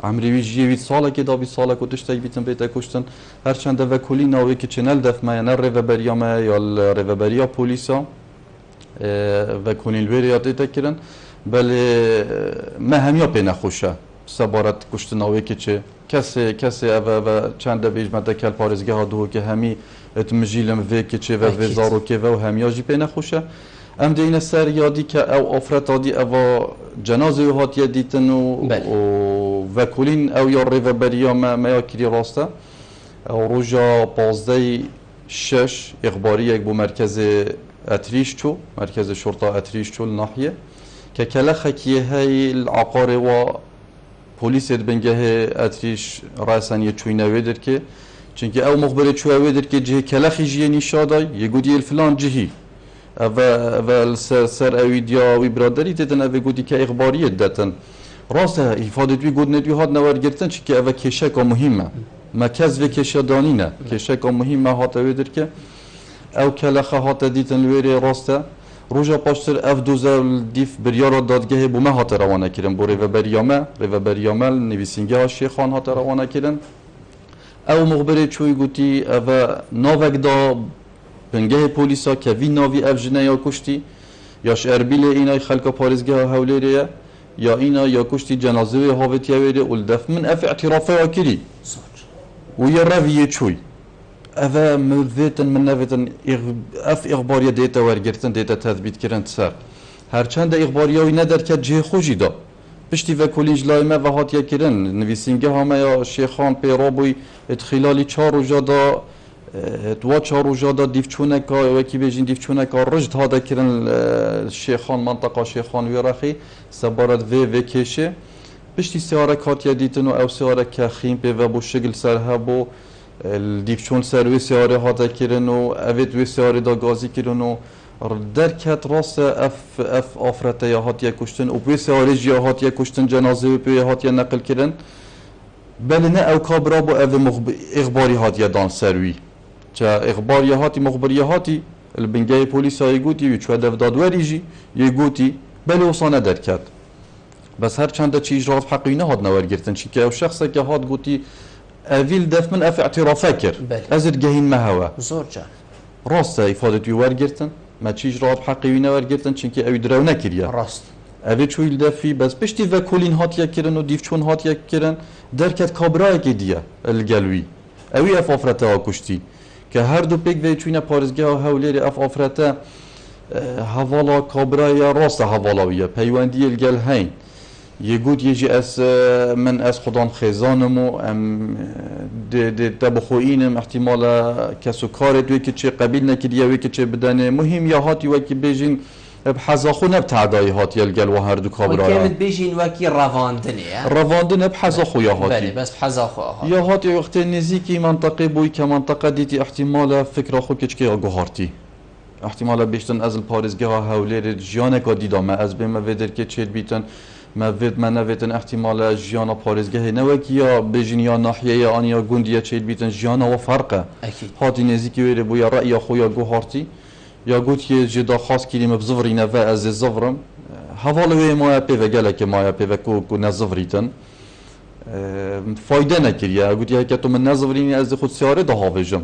عمری ویجی وید سالک دا بی سالک گوتشت ایک بیتن بیت کشتن هر چند و کلی ناوی که چنل دف ما نه ریوبریا ما یا ریوبریا پلیسا و کنیل وریات تکرن بله ما همیا پی نخوشه سبارت کشتناوی که چه کسی و چند بیج مده کل پارزگاه ها دو که همی اتمجیلم وی که چه و وزارو که و همیا جی پی نخوشه ام دین سر یادی که او افراد دی او جنازه هات یدیتن و کلین او یا ریوبریا ما یا کری راسته او روژا 15/6 اخباری یک بو مرکز اتریش چو مرکز شرطه اتریش چو الناحیه که کلخه کیه های العقار و پلیس بنگه اتریش راسن یه چوینه ویدر که چونکه او مخبر چوه ویدر که جه کلخی جیه نیشادای یه گودی الفلان جهی و سر اویدیا وی برادری تیتن اوی گودی که اخباریه داتن راسته افاده دوی گود ندوی هاد نوار گرتن چونکه اوی کشک مهمه مکز و کشه دانینه کشک مهمه هات ویدر که او کلخه هات دیتن ویری راسته روزا پاشتر اف دوزل دیف بریار دادگاه بومه هات روانه کردن بو ریوبریامه نویسینگه شیخان هات روانه کردن او مخبر چوی گوتی او ناوک دا بنگه پولیسا که وی ناوی اف جنه یا کشتی یاش اربیل اینای خلق پارزگاه هولیریه یا اینا یا کشتی جنازه هاوتیه ویری اولدف من اف اعترافه واکری و یه رویه چوی اوه ملویتن من نویتن اف اخباری دیتا ورگرتن دیتا تثبیت کردن سر هرچند اخباریایی ندر که جه خوشی دا پشتی و کلیج لایمه و هات یکرن نویسینگه همه یا شیخان پیرابوی اتخلالی 4 روزا دا دوا 4 روزا دا دیفچونه که وکی بیجین دیفچونه که رجد هاده کرن شیخان منطقه شیخان ویرخی سبارت و کشه پشتی سیاره کاتیا دیتن و او سیاره که خیم پی و بو شگل سرها بو دیفچون سروی سیاره هاته کرن و اوید وی سیاره دا گازی کرن و درکت راست اف آفرته یا هاتیه کشتن و پی سوارج یا هاتیه کشتن جنازه و پی هاتیه نقل کردن بله نه او کابرا با او اخباری هاتیه دان سروی چه اخباری هاتی مخبری هاتی البنگای پلیس های گوتی و چه دفدادوری جی یه گوتی بله وصانه درکت بس هر چند چی اجرات حقی نه هاد نور گرتن چی که او شخص که هاد گوتی اویل دف من اف اعترافه کر ازر گهین مهوا زور جا راست افاده ور گرتن ما چی اجرات حقی نور گرتن چی که او درو نکریه راست اوی چویل دفی بس پشتی و کلین هاتیا کرن و دیف چون هاتیا کرن درکت کابرای که دیه الگلوی اوی اف آفرته ها کشتی که هر دو پیک وی چوینه پارزگاه و حولی اف آفرته حوالا کابرای راست حوالاویه پیوندی الگل هین یه گود یه جی من از خودم خیزانم و دبخوینم احتمال کسو کارت وی که چه قبیل نکریه وی که چه بدنه مهم یا هاتی وی که بیجین بحزاخو نبتعدای هاتی الگل و هر دو کابرای وكامت بيجين وكي رافاندنيا رواندن بحزاخو یا هاتی بله بس بحزاخو یا هاتی وقت نزیکی منطقه بوی که منطقه دیتی احتمال فکر خو کچکی گوهارتی احتمال بیشتن از الپارزگاه هولیر جیانه که دیدم از بیم ویدر که چیل بیتن من نویتن احتمال جیانا پارزگاه نوکی یا بیجین یا ناحیه یا آن یا گوندیه چیل بیتن جیانا و فرقه هاتی نزیکی ویره بویا رأی خویا گوهارتی یا گوتی جدا خاص کلیم بزفری نوه از زفرم حوالوی مایا پیوه گله که مایا پیوه کو نزفریتن فایده نکریه گوتی که تو من نزفرینی از خود سیاره ده هاویجم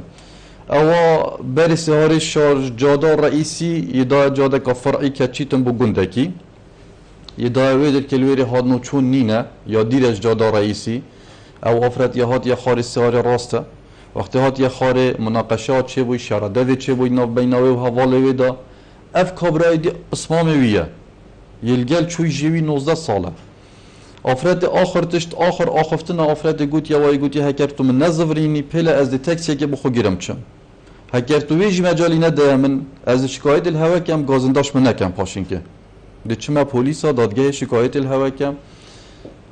اوا بر سیاره شارج جادا رئیسی یدا جادا که فرعی که چیتن بو گندکی یدا ویدر کلویری هادنو چون نینه یا دیرش جادا رئیسی او افراد یا هات یا خار سیاره راسته وقتی هات یه خاره مناقشات چه بوی شراده چه بوی ناف بیناوی و حواله دا اف کابرای دی اسمام ویه یلگل چوی جیوی 19 ساله افراد آخر تشت آخر آخفتن افراد گوت یا وای گوتی هکر تو من نزورینی پله از دی تکسی که بخو گیرم چم هکر تو ویجی مجالی نده من از شکایت الهوا کم گازنداش من نکم پاشین که دی چما پولیسا دادگاه شکایت الهوا کم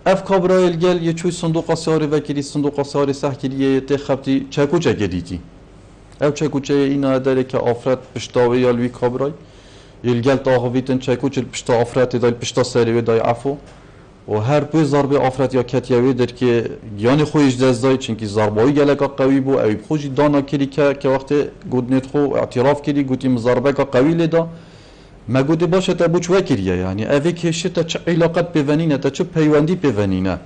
اف کابرایل گل یه چوی صندوق سیاره وکیلی صندوق سیاره سحکریه ته خبتی چکو چگدیتی او چکو چه اینا داره که افراد پشتاوی یا لوی کابرای یلگل تاهویتن چکو چل پشتا افراد دای پشتا سری دای عفو و هر پوی ضربه افراد یا کتیاوی در که گیان خویش دزدای چنکی ضربایی گلکا قوی بو او خوشی دانا کری که وقت گودنت خو اعتراف کری گوتی ضربه کا قوی لدا ما گوده باشه تا بوچ وکریه یعنی اوی کشه تا چه علاقت بونینه تا چه پیوندی بونینه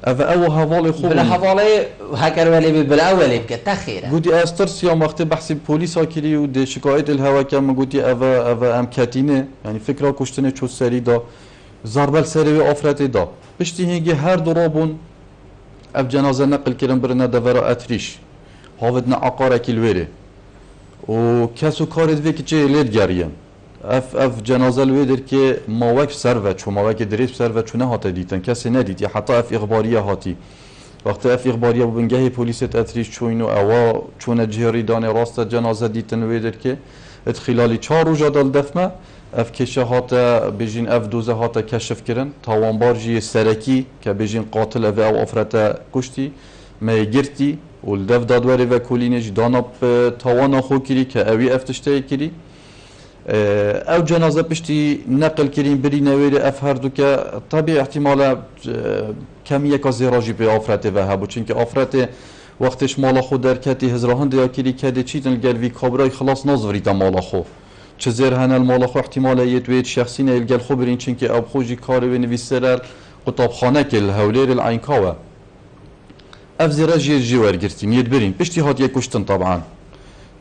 او حواله خوب بلا حواله هکر ولی بلا اولی بکه تخیره گودی استرس یا وقت بحث پلیس ها کری و ده شکایت الهوا کم گودی او ام کتینه یعنی فکر کشتن چو سری دا ضربه سری و آفرت دا پشتی هنگی هر دو رابون اف جنازه نقل کرن برنا دورا اتریش هاودنا عقاره کلویره و کسو کارت وی که چه لید گریم اف جنازه الویدر که ماوک سر و ماوک دریب سر و چونه هاته دیتن کسی ندید یا حتی اف اخباریه هاتی وقتی اف اخباریه بنگه پلیس اتریش چوینو اوا چونه جهری دان راست جنازه دیتن ویدر که ات خلالی 4 روز دال دفمه اف کشه هاته بجین اف دوزه هاته کشف کرن تاوانبار جی سرکی که بجین قاتل او افراد کشتی میگرتی و الدف دادوری و کلینش دانا تاوانا خو کری که اوی افتشته کری او جنازه پشتی نقل کریم بری نویری اف هر دو که طبیعی احتمال کمیه که زیراجی به آفرته و هبو چون که آفرته وقتش مالا خود در کتی هزراهن دیا کری کده چیتن گلوی کابرای خلاص نازوری تا مالا خو چه زیر هنال مالا خو احتمال یتوید شخصی نه الگل خو برین چون که اب خوشی کاری و نویسرر قطاب خانه که الهولیر العینکاوه اف زیراجی جوار گرتیم ید برین پشتی هات یک کشتن طبعا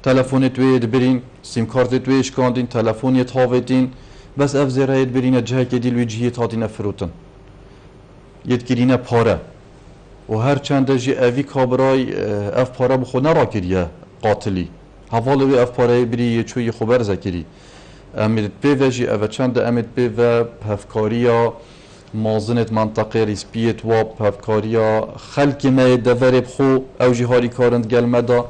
تلفونت وید برین سیم کارت ویش کاندین تلفونیت هاویدین بس اف زیرایت برین جه که دیل ویجیت هاتین فروتن ید گرینه پاره و هر چند جی اوی کابرای اف پاره بخو نرا کریه قاتلی حوالوی اف پاره بری چوی خبر زکری امید بی و جی اف چند امید بی و پفکاریا مازنت منطقه ریسپیت و پفکاریا خلک ما دور بخو او جهاری کارند گل مدا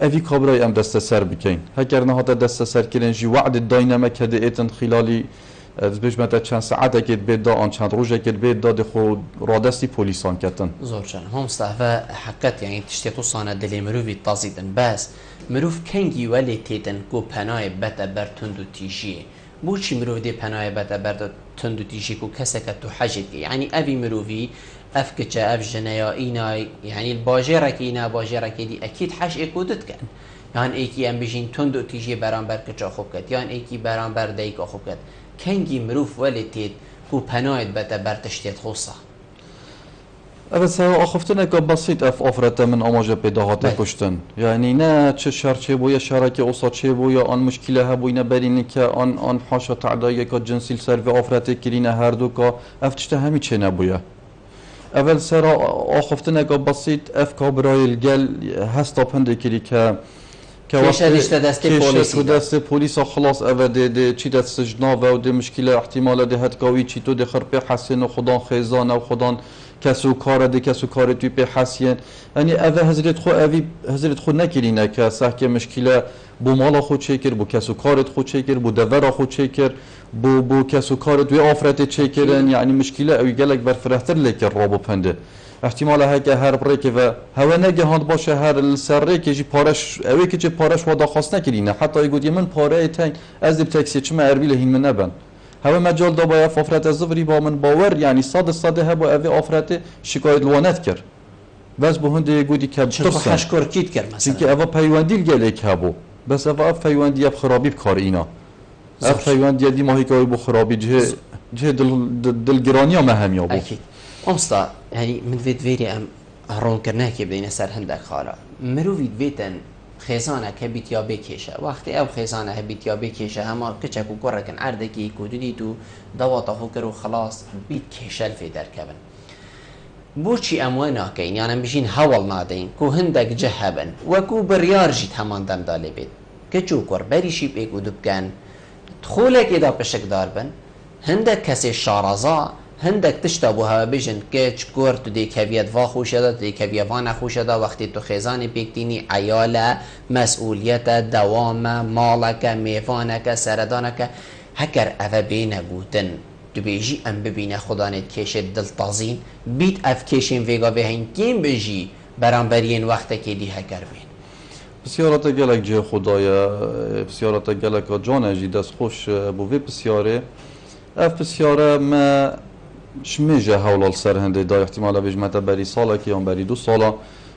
اوی کابرای ام دست سر بکن هکر نه هات دست سر کردن جی وعد داینامه کده ایتن خلالی دبیش مت چند ساعت که بید دا آن چند روزه که بید دا خود رادستی پلیسان کتن زور جان هم مستعفى حقیقت یعنی تشتیتو سانه دلی مروفی تازیدن بس مروف کنگی ولی تیتن کو پناه بتا بر تندو تیجیه بوچی مروف دی پناه بتا بر تندو تیجی کو کسی که تو حجت یعنی اوی مروفی اف کچه اف جنایا اینا یعنی الباجره که اینا باجره که دی اکید حش اکودت کن یعنی ایکی ام بجین تندو تیجی برانبر کچه خوب کد یعنی ایکی برانبر دیکا خوب کد کنگی مروف ولی تیت کو پناه بتا بر تشتیت خوصه بس آخفتن که بسیط افراد من آماجه پیداهات کشتن یعنی نه چه شر چه بویا شرکه اوسا چه بویا آن مشکله ها بوینه برینه که آن حاشا تعدایی که جنسیل سر و افراد کرینه هر دو که افتشته همی چه نبویا اول سر آخفتن که بسیط کابرای الگل هستا پنده کری که کیشه داشته دست پلیس خلاص اوه چی دست جناب و ده مشکله احتمال ده هدکاوی چی تو ده خرپه حسن و خدان خیزان و خدان کسو کار ده کسو کار توی په حسین یعنی اوه حضرت خو نکرینه که سحک مشکله بو مالا خود چه کر بو کسو کارت خود چه کر بو دورا خود چه کر بو کسو کارت توی آفرت چه کرن یعنی مشکله اوی گلک بر فرحتر لیکر رابو پنده احتمال ها که هر بره که و هوا نگه هاند باشه هر سره که جی پارش اوی که جی پارش وادا خواست نکرینه حتی ای گودی من پاره تنگ از دب تاکسی چما اربیله هین من نبن هوا مجال دا باید افراد از زفری با من باور یعنی صاده ها با اوی افراد شکایت لوانت کرد بس به هنده گودی که چطور خشکار کید کرد مثلا چونکه اوه پیواندیل گله که هبو بس اوه پیواندی اب خرابی بکار اینا اف پیواندی دی ماهی که بو خرابی جه دلگرانی ها مهمی ها بو اکید امستا يعني من فيدي ام هرون كرناكي بدينا سر هندك خالا مرو فيتن خزانه كبيت يا بكيشه وقت او خزانه هبيت يا بكيشه هما كچكو كوركن عردكي كوددي تو دواطه هوكرو خلاص بيت كيشل في دركبن بوشي اموانا كاين يعني بيجين هول نادين كو هندك جهبن وكو بريار جيت همان دم دالي بيت كچو كور بريشي بيكو دبكن دخولك اذا بشك داربن هندك كسي شارزا هندك تشتبه بيجن كيتش كور تدي كبيت واخوشدا تدي كبيت وانا خوشدا وقتی تو خزاني بيكتيني عياله مسؤوليته دوامه مالك ميفانك سردانك هكر اف بينه بوتن تبيجي ام ببينه خدانت كيش دل تازين بيت اف كيشين فيغا بهين كيم بيجي برانبرين وقت كي دي هكر بين بسیارت گلک جه خدایا بسیارت گلک جان جی دست خوش بوی بسیاره اف بسیاره ما شمیجه حول سر هنده دا احتمالا بجمت بری ساله که یان بری 2 ساله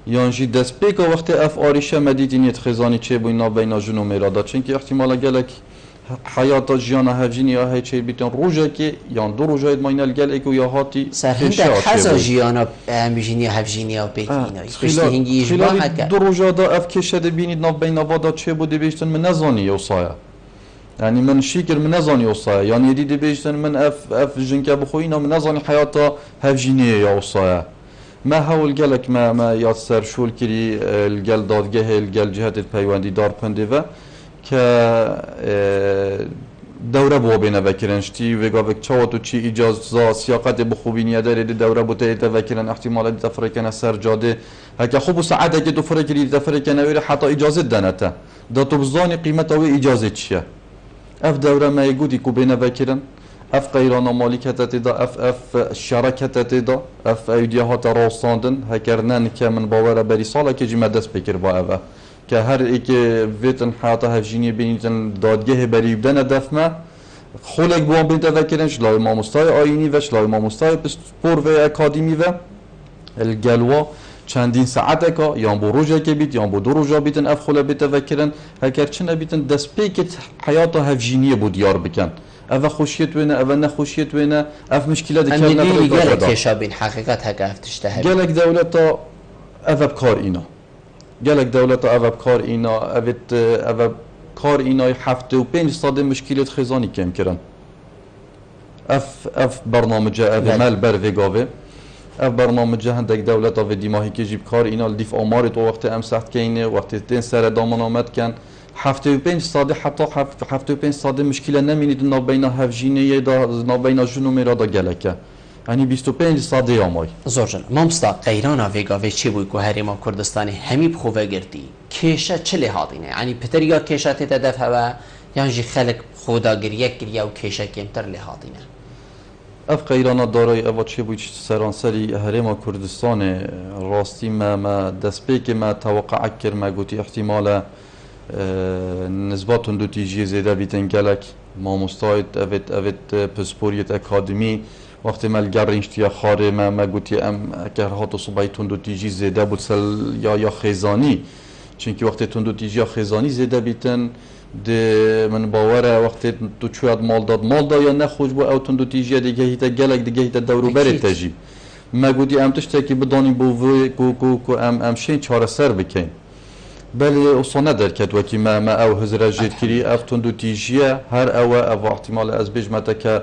یان جی دست پیکا وقت اف آریشه مدیدی نیت خزانی چه بوینا بینا جن و میرادا چنکه احتمالا گلک حیات جیانا هفجینی یا هی چه بیتن روژه که یان 2 روژه ادماینا گلک و یا هاتی سر هنده حزا جیانا هفجینی هفجینی یا بیتینا خشتی هنگیش با هکر 2 روژه دا اف کشده بینید ناف بینا وادا چه بوده بیشتن من نزانی یا سایه يعني من شيكر من نزاني وصايا يعني يدي بيجتن من اف جنكا بخوينا من نزاني حياته هفجينيه يا وصايا ما هول قالك ما ياسر شو الكري القال دادجه القال جهه البيواندي دار بنديفا ك دوره بو بينا وكرنشتي وگاوك چاوتو چي اجازه سياقت بخوبينيه داره دوره بو ته وكرن احتمال تفركن سر جاده هكا خوب ساعته که دو فركري تفركن وير حتى اجازه دنته دا تو بزاني قيمته و اجازه چيه اف دوره ما يقولي كوبينا باكرا اف قيرانا مالكة دا اف شركة دا اف ايديهات راستاندن هكرنان كمن باورا بري سالا كجي مدس بكر با اوه که هر ایک ویتن حیاتا هفجینی بینیتن دادگه بری بدن دفمه خولک بوان بین تذکرن شلای ماموستای آینی و شلای ماموستای پسپور و اکادیمی و الگلوا چندین ساعت که یا بو روزه که بیت یا بو 2 روزه بیتن اف خوله بیت تذکرن هکر چنه بیتن دست پیکت حیاتا هفجینی بود یار بکن اف خوشیت وینه اف نخوشیت وینه اف مشکلات که نفرت گلک کشابین حقیقت هک افتشته هبین گلک دولتا اف بکار اینا گلک دولتا اف بکار اینا اف کار اینای 75% مشکلات خزانی کم کردن اف برنامج اف مال بر وگاوه اف برنامج هندک دولت اف دیماهی که جیب کار اینا دیف آمار تو وقت امسحت کینه وقت تن سر دامن آمد کن 75% حتی 75% مشکل نمینید نابینا هفجینه دا نابینا جنومی دا گلکه یعنی 25% آمای زورجن مامستا قیرانا وگاوه چی بوی که هریما کردستانی همی بخواه گردی کشه چه لحاظینه یعنی پتریا کشه تیتا دفعه یان جی خلق خدا گریه گریه و کیشه کمتر لی هاتینه اف قیرانا دارای اوا چه بوی سرانسری هرما کردستان راستی ما دسپی که ما توقع کر ما گوتی احتمال نسبت دو تیجی زیده بیتن گلک ما مستعد اوت پسپوریت اکادمی وقتی ما الگرینشتی خاره ما گوتی که هات صبحی دو تیجی زیده بود سل یا خیزانی چونکه وقتی دو تیجی خیزانی زیده بیتن ده من باوره وقتی تو شاید مال داد یا نه خوش بو او دو تیجی دیگه هیت گلک دیگه هیت دورو بری تجی ما گوتی تشتی که بدانی بو کو ام شین چهار سر بکن بله اصلا درکت وکی ما او هزار جد کری افتون دو تیجیه هر او احتمال از بجمته که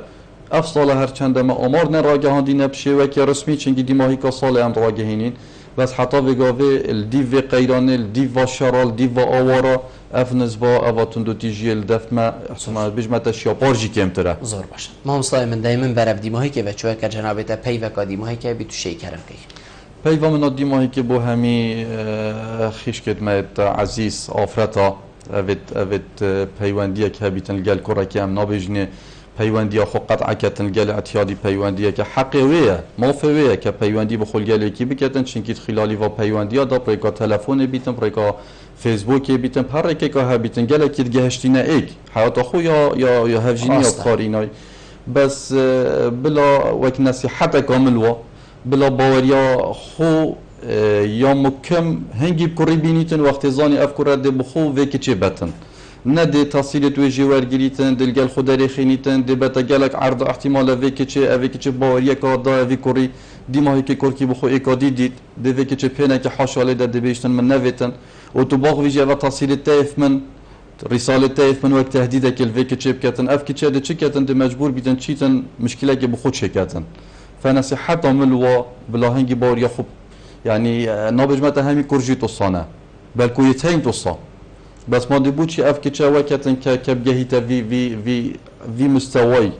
اف سال هر چند ما آمار نراگهاندی نبشه وکی رسمی چنگی دیماهی که سال ام راگهینین بس حتی بگاوه الدیو قیران الدیو شرال الدیو آوارا اف نزبا اواتون دو تیجی الدفت ما احتمال بجمته شیاپارجی کمتره زور باشه ما مصطفی من دائما برف دیماهی که بچوه که جنابت پی و دیماهی که بی تو شی کرم کی پیوا من دیماهی که با همی خیش کدمت عزیز آفرتا اوت پیوندیه که بیتن گل کرا که ام نابجنه پیوندیه خو قطع کتن گل اعتیادی پیوندیه که حقیقیه موفقیه که پیوندی به خل گل کی بکتن چنکیت خلالی و پیوندیه دا پریکا تلفن بیتن پریکا فیسبوک بیتن پر که ها بیتن گل کی گهشتینه ایک حیات خو یا هفجینی یا قارینای بس بلا وک نصیحت کامل و بلا باوریا خو یا مکم هنگی کری بینیتن وقت زانی افکار ده بخو وکی چه بتن نه ده تحصیل توی جوار گریتن دلگل خود داری خینیتن ده بتا گلک عرض احتمال وکی چه باوریا که دا وی کری دیماهی که کرکی بخو اکادی دید ده وکی چه پینه که حاشاله ده بیشتن من نویتن و تو باغ ویجه و تحصیل تایف من رسالة تایف من وقت تهدیده که وکی چه بکتن افکی چه ده چه کتن ده مجبور بیتن چیتن مشکله که بخود چه کتن فنصيحت عمل بلا هنگی باریا خوب يعني نابجمت همی کرجی توصانه بل کویتین توصا بس ما دبود چی اف که چه وقتن که بگهیت وی مستوی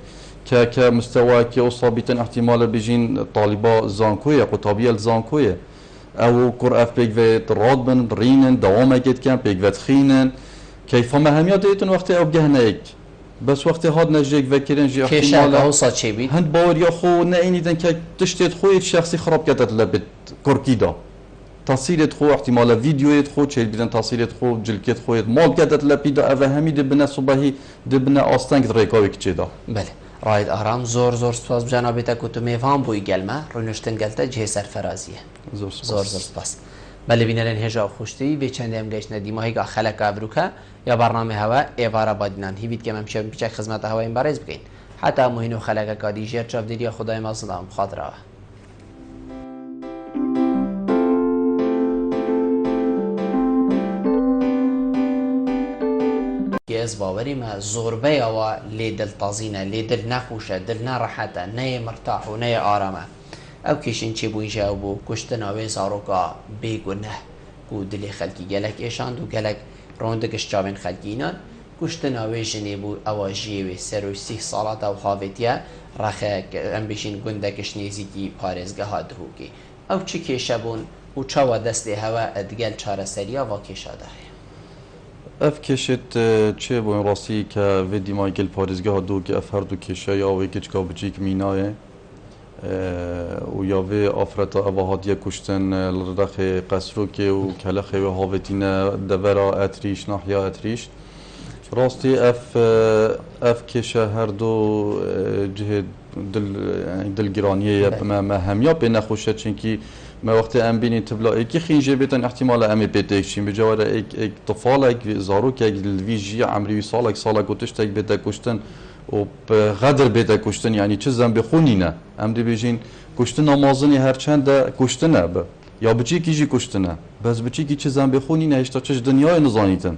که مستوی که اصابیتن احتمال بجین طالبا زانکویه قطابیه زانکویه او کر اف بگویت رادبن رینن دوام اگید کن بگویت خینن کیفا مهمیات دیتون وقتی او بگهنه ایک بس وقتی هاد نجیک وکرین جی احتمال هوسا چی بید هند باوریا خو نه اینیدن که تشتیت خویت شخصی خراب کردت لبت کرکیدا تصویرت خو احتمال ویدیویت خو چه بیدن تصویرت خو جلکت خویت مال کردت لپیدا او همی دبنه صبحی دبنه آستنگ ریکاوی کچه دا بله راید آرام زور سپاس بجانابیتا که تو میفهم بوی گلمه رونشتن گلتا جه سرفرازیه زور سپاس بله بینرین هجا خوشتی به چند هم گشت ندیماهی که خلق ابروکه یا برنامه هوا ایوارا بادینان هیوید که ممشه پیچه خدمت هوا این بارز بگین حتی مهینو خلق کادی جیر چاف دیدی خدای ما صدام خاطره از باوری ما زوربه و لی دل تازینه لی دل نخوشه دل نراحته نه مرتاح و نه آرامه او کشین چی بوی جاوبو کشتن آوه زاروکا بیگونه کو دلی خلکی گلک ایشاند و گلک روندکش چاوین خلکینان کشتن آوه جنی بو اواجیوی سر و 30 سالات او خاوتیه رخه ام بشین گندکش نیزیکی پارزگه ها دهوکی او چی کشه بون و چاوا دست هوا ادگل چاره سریا و کشاده اف کشت چه بون راستی که ویدی مایکل پارزگاه دو که اف هر دو کشه یا وی کچ کا بچیک مینایه و یا وی آفرتا اوهادیه کشتن لرخ قصروکی و کلخ و هاوتینه دورا اتریش نحیا اتریش راستی اف کشه هر دو جهه دلگرانیه ما همیا به نخوشه چنکی ما وقت ام بینی تبلا ایکی خینجه بیتن احتمال امی بیتکشیم بجواره ایک طفالک زاروک یک الویجی عمری سالک و تشتک بیتا کشتن و غدر بیتا کشتن یعنی چه زنبی خونینه ام دی بیجین کشتن نمازنی هرچند کشتنه یا بچی کیجی کشتنه بس بچی کی چه زنبی خونینه هشتا چش دنیای نزانیتن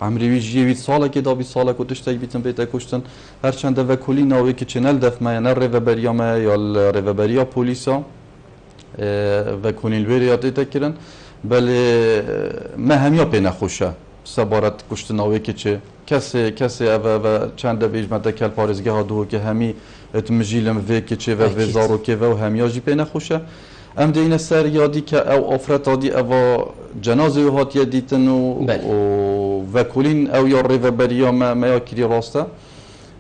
عمری ویجی وید سالک دا بی سالک و تشتک بیتن بیتا کشتن هرچند و کلی ناوی که چنل دفمه یا ریوبریا ما یا ریوبریا پولیسا و کنیل وریات تکرن بله ما همیا پی نخوشه سبارت کشتناوی که چه کسی و چند بیش مدکل پارزگاه ها دو که همی اتمجیلم وی که چه و وزارو که و همیا جی پی نخوشه ام دین سر یادی که او آفرت آدی او جنازه هات یدیتن و و کلین او یا ریوبریا ما یا کلی راسته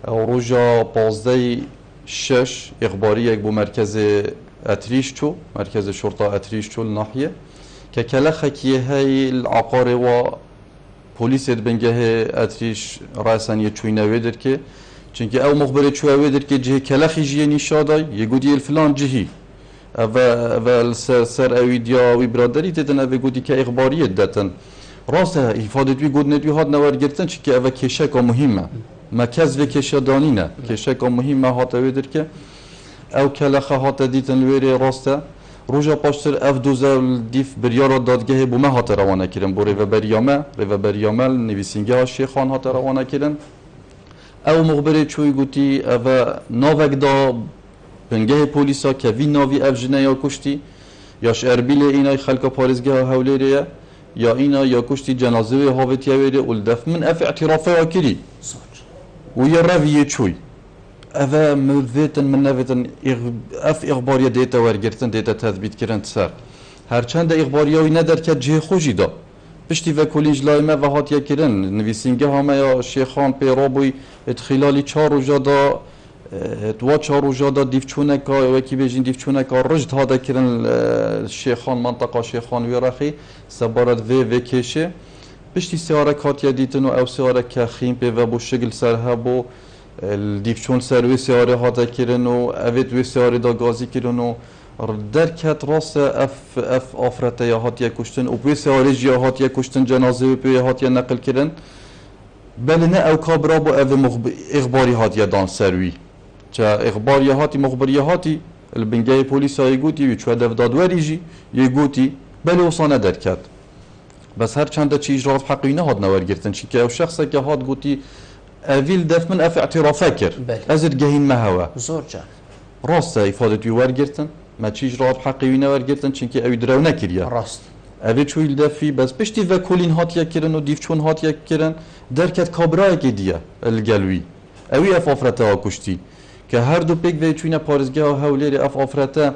او روژا 15/6 اخباری یک بو مرکز اتریش چو مرکز شرطه اتریش چو ناحیه که کلخه کیه های العقار و پلیس بنگه اتریش راسنیه چوینه در که چونکه او مخبر چوینه در که جه کلخی جیه نشادای یه گودی الفلان جهی و سر اویدیا و برادری تدن او گودی که اخباریت داتن راسته افاده توی گود ندوی هات نوار گرتن چی که او کشه که مهمه مرکز و کشه دانینه کشه که مهمه هات اویدر که او کلخه هات دیتن لویره راسته روژا پاشتر اف دوزل دیف بریار دادگاه بومه هات روانه کردن بو ریوبریامل نویسینگه شیخان هات روانه کردن او مخبر چوی گوتی او ناوک دا بنگه پولیسا که وی ناوی اف جنه یا کشتی یاش اربیل اینای خلق پارزگاه هولیریه یا اینا یا کشتی جنازه هاوتی ویره ولدف من اف اعترافه اکری و یا رویه چوی اوه مویتن من نویتن اف اخباری دیتا ورگرتن دیتا تثبیت کردن سر هرچند اخباریاوی ندر که جه خوشی دا پشتی و کلینج لایمه و هاتیه کردن نویسینگه همه یا شیخان پیرابوی اتخلالی 4 روزا دا دو 4 روزا دا دیفچونه که وکی بیجین دیفچونه که رجد هاده کردن شیخان منطقه شیخان ویرخی سبارت و کشه پشتی سیاره کاتیه دیتن و او سیاره که خیم پی و بو شگل سرها بو دیفچون سروی سیاره هاته کردن و اوید وی سیاره دا گازی کردن و درکت راست اف آفرته یا هاتیه کشتن و پی سیاره جیا هاتیه کشتن جنازه و پی هاتیه نقل کردن بله نه او کابرا بو او اخباری هاتیه دان سروی چه اخباری هاتی مخبری هاتی البنگه پولیس های گوتی و چوه دفدادوری جی یه گوتی بله وصانه درکت بس هر چند چی اجراف حقی نه هاد نور گرتن چی که او شخصه که هاد گوتی اویل دف من اف اعترافه کرد ازر گهین مهوه زور جا راست افاده ور گرتن ما چی اجراف حقی نور گرتن چی که اوی درو نکریه راست اوی چویل دفی بس پشتی و کلین هاتیه کرن و دیفچون هاتیه کرن درکت کابرای که دیه الگلوی اوی اف آفرته ها کشتی که هر دو پیک و چوینه پارزگاه هولیری اف آفرته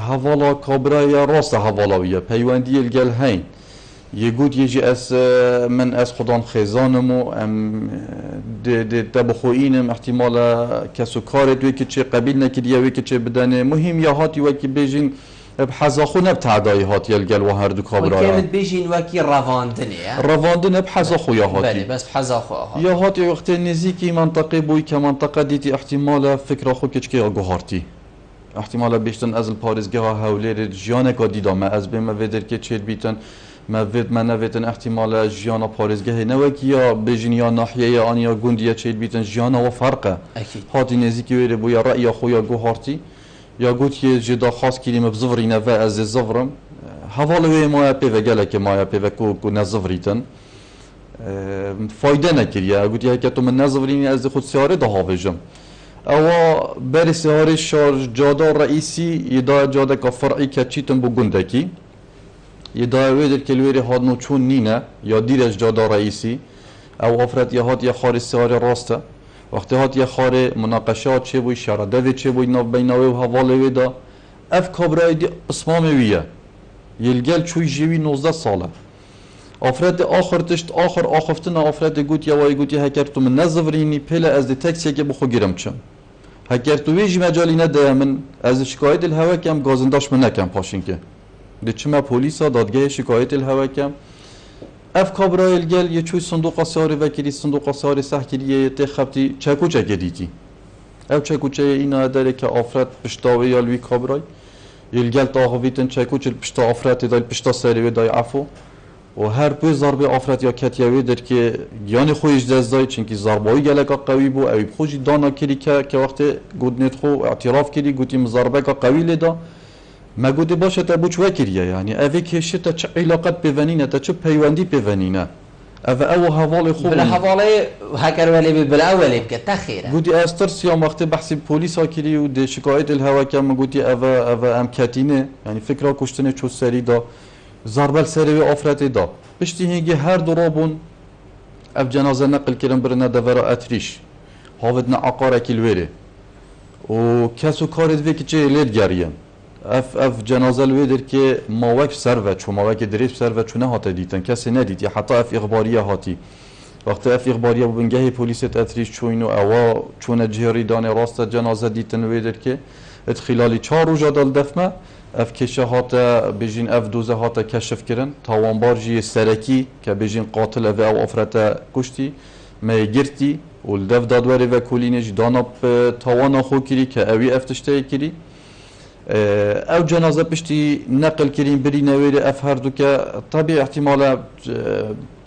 حوالا کابرای راست حوالاویه پیوندی الگل هین یه گود یه جی من از خودم خیزانم و تبخوینم احتمال کسو کار دوی که چه قبیل نکردیه وی که چه بدنه مهم یا هاتی وکی بیجین بحزاخو نبتعدای هاتی الگل و هر دو کابرای وکیمت بیجین وکی رواندنه بحزاخو یا هاتی بله بس بحزاخو هاتی یا هاتی وقت نزیکی منطقه بوی که منطقه دیتی احتمال فکر خو کچکی گوهارتی احتمال بیشتن از الپارزگاه هولیر جیانه که دیدم از بیم ودر که چه بیتن من نویتن احتمال جیانا پارزگاه نوکی یا بیجین یا ناحیه آن یا گوندیه چه بیتن جیانا و فرقه اکید هاتی نزیکی ویره بویا رأی خویا گوهارتی یا گوت یه جدا خاص کلیم بزفری نوه از زفرم حوالوی مایا پیوه گله که مایا پیوه کو نزفریتن فایده نکریه گوت یه که تو من نزفرینی از خود سیاره ده هاویجم او بر سیاره شار جاده رئیسی یه جاده که فرعی که چیتن بو گندکی یه دایره در کلویری هاد نو چون نینه یا دیرش جاده رئیسی او افراد یه هات یه خار سیاره راسته وقتی هات یه خار مناقشات چه بوی شراده چه بوی ناو بیناوی و حواله دا اف کابرای دی اسمام ویه یلگل چوی جیوی 19 ساله افراد آخر تشت آخر آخفتن افراد گوت یا وای گوتی هکر تو من نزورینی پله از دی تکسی که بخو گیرم چم هکر تو ویج مجالی نده من از شکایت الهوا کم گازنداش من نکم پاشین که دی چما پلیسا دادگاه شکایت الهوا کم اف کابرایل گل یه چوی صندوق سیاره وکیلی صندوق سیاره سحکیریه ته خبتی چکو چکه دیتی او چکو چه اینا داره که افراد پشتاوی یا لوی کابرای یلگل تاهویتن چکو چل پشتا افراد دای پشتا سریوی دای عفو و هر پوی ضربه افراد یا کتیوی در که یان خویش دزدای چنکی ضربایی گلکا قوی بو اوی خوشی دانا کری که وقت گودنت خو اعتراف کری گوتیم ضربه کا قوی لدا ما گوده باشه تا بوچ وکریه یعنی اوی کشه تا چه علاقت بونینه تا چه پیوندی بونینه او حواله خوب بلا حواله هکر ولی بلا اولی بکه تخیره گودی از ترس یا وقت بحث پلیس ها کری و ده شکایت الهوا کم گودی او ام کتینه یعنی فکر کشتن چو سری دا ضربه سری و افراد دا پشتی هنگی هر درابون اف جنازه نقل کردن برنا دورا اتریش هاودنا عقاره کلویره و کسو کارد وی که چه لید گرین اف جنازه الویدر که ماوک سر و چو ماوک دریب سر و چو نه هات دیدن کسی ندید یا حتی اف اخباریه هاتی وقتی اف اخباریه بنگه پلیس تاتریش چوینو اوا چون جهری دان راست جنازه دیدن ویدر که اتخلالی 4 روز دال دفمه اف کشه هات بجین اف دوزه هات کشف کردن تاوانبار جی سرکی که بجین قاتل او افرت کشتی ما گرتی والدف دادوری و کلینش دانا تاوانا خو کری که اوی افتشته کری او جنازه پشتی نقل کریم بری نویری اف هر دو که طبیعی احتمالا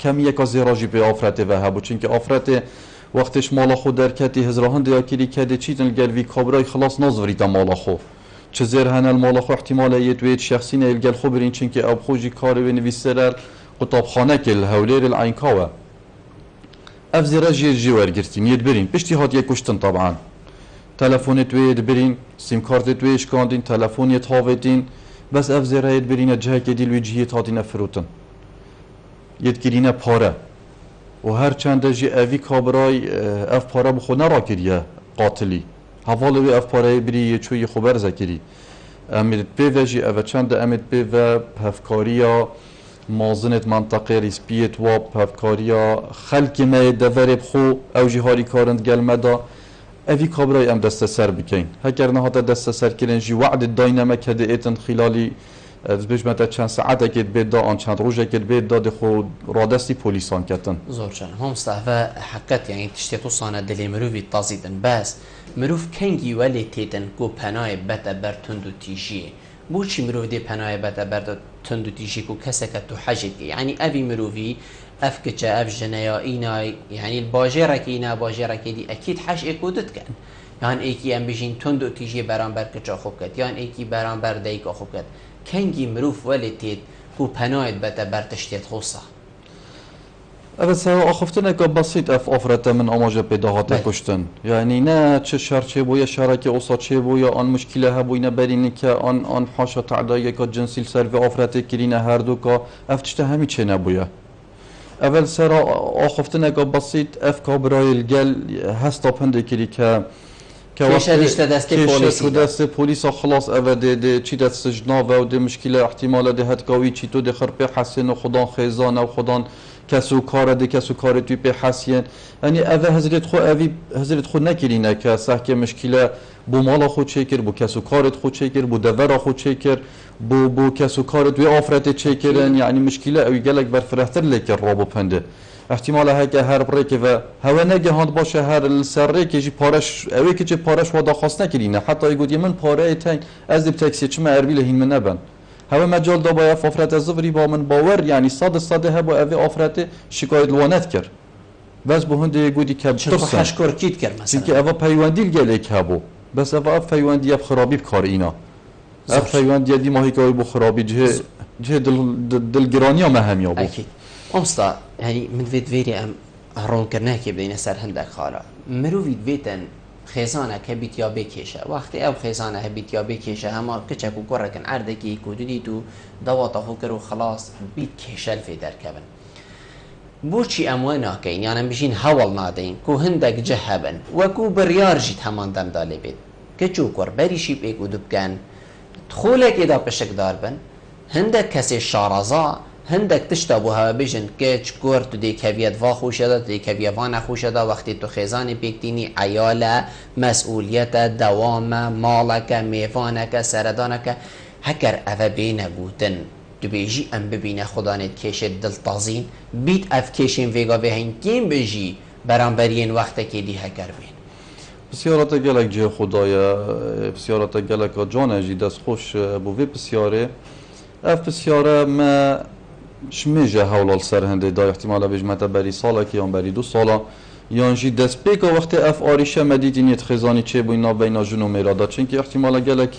کمی یک زیراجی به آفرته و هبو چون که آفرته وقتش مالا خود در کتی هزراهن دیا کری که چیتن گلوی کابرای خلاص نازوری تا مالا خو چه زیر هنال مالا خو احتمالا یه دوید شخصی نه الگل خو برین چون که اب خوشی کار و نویسرر قطاب خانه که الهولیر العینکاوه اف زیراجی جوار گرتین ید برین پشتی هات یک کشتن طبعا تلفونت وید برین سیم کارت ویش کاندین تلفونیت هاویدین بس اف زیرایت برین جه که دیل وجهیت هاتین فروتن ید گرینه پاره و هر چند جی اوی کابرای اف پاره بخو نرا کریه قاتلی حواله اف پاره بری چوی خبر زکری امید پی و جی اف چند امید پی و هفکاریا مازنت منطقه ریسپیت و هفکاریا خلق ما دور بخو او جهاری کارند گل مدا اوی کابرای ام دست سر بکن هکر نهات دست سر کردن جی وعد داینامک هده ایتن خلالی بيش متى چند ساعت كده بيدا آن چند روزه كده بيدا دخو رادستی پلیسان کتن زور جان هم مستحفه حقیقت يعني تشتيتو صانه دلی مروفی تازیدن بس مروف کنگی ولی تیتن کو پناه بتا بر تندو تیجیه بوچی مروف دی پناه بتا بر تندو تیجی کو کسا تو حاجت يعني ابي مروفي افكتش اف جنايا يعني الباجره كينا باجره كدي اكيد حش اكودت كان يعني ايكي ام بيجين تندو تيجي برانبر كچا خوب كت يعني ايكي برانبر دايكا خوب كت کنگی مروف ولی تید کو پناهید بتا برتشتید خوصه بس آخفتن که بسیط اف آفرته من آماجه پیداهات کشتن یعنی نه چه شر چه بویا شرک اوسا چه بویا آن مشکله هبوینه برینه که آن حاشا تعدایی که جنسیل سر و آفرته کرینه هر دو که افتشته همی چه نبویا اول سر آخفتن که بسیط اف کابرای الگل هستا پنده کری که کیشه رشته دست پلیس خلاص اوده چی دست سجنا و ده مشکل احتمال ده هدکاوی چی تو ده خرپه حسین و خدان خیزان و خدان کسو کار ده کسو کار توی په حسین یعنی اوه حضرت خود نکرینه که سحک مشکل بو مال خود چیکر بو کسو کارت خود چیکر بو دور خود چیکر بو کسو کارت و آفرت چیکرن یعنی مشکل اوی گلک برفرهتر لیکر رابو پنده احتمال هک هر بریک و هوا نگهاند باشه هر سر که جی پارش اوی که جی پارش ودا خواست نکرینه حتی یگود من پاره تنگ از دب تاکسی چما اربیله هین من نبن هوا مجال دا با افرت از زوری با من باور یعنی صاد هبا اوی افرت شکایت لوانت کرد بس به هند یگودی که چطور حشکر کیت کرد مثلا که اوی پیوندیل گلیک هبو بس اوی پیوندی اب خرابی بکار اینا اب پیوندی دی ماهی که بو خرابی جه دلگرانی ما هم یابو امستا يعني من فيري ام هرون كرناه كي بدينا سر هندك خالا مروفيد فيتن خزانه كبيت يا بكيشه وقت او خزانه هبيت يا بكيشه هما كچكو كوركن عردكي كوددي تو دوات هوكر خلاص بيت كيشل في دركبن بوشي اموانا كاين يعني بيجين هول نادين كو هندك جهبن وكو بريار جيت همان دم دالي بيت كچو كور بريشي بيكو دبكن دخولك اذا بشك داربن هندك كسي شارزا هندك تشتبوها بيجن كيتش كور تدي كافيات فا خوشدا تدي كافيا فانا خوشدا وقتی تو خزاني بيكتيني عياله مسؤوليته دوامه مالك ميفانك سردانك هكر اف بينا بوتن تبيجي ام ببينا خدانت كيش دل تازين بيت اف كيشين فيغا بهين كيم بيجي برانبرين وقتك دي هكر بين بسیارت گلک جه خدایا بسیارت گلک جان جی دست خوش بوی بسیاره اف بسیاره ما شمیجه حول سر هنده دا احتمالا بجمت بری ساله که یا بری 2 ساله یان جی دست پیکا وقت اف آریشه مدیدینیت خزانی چه بوینا بینا جنو میرادا چون که احتمالا گلک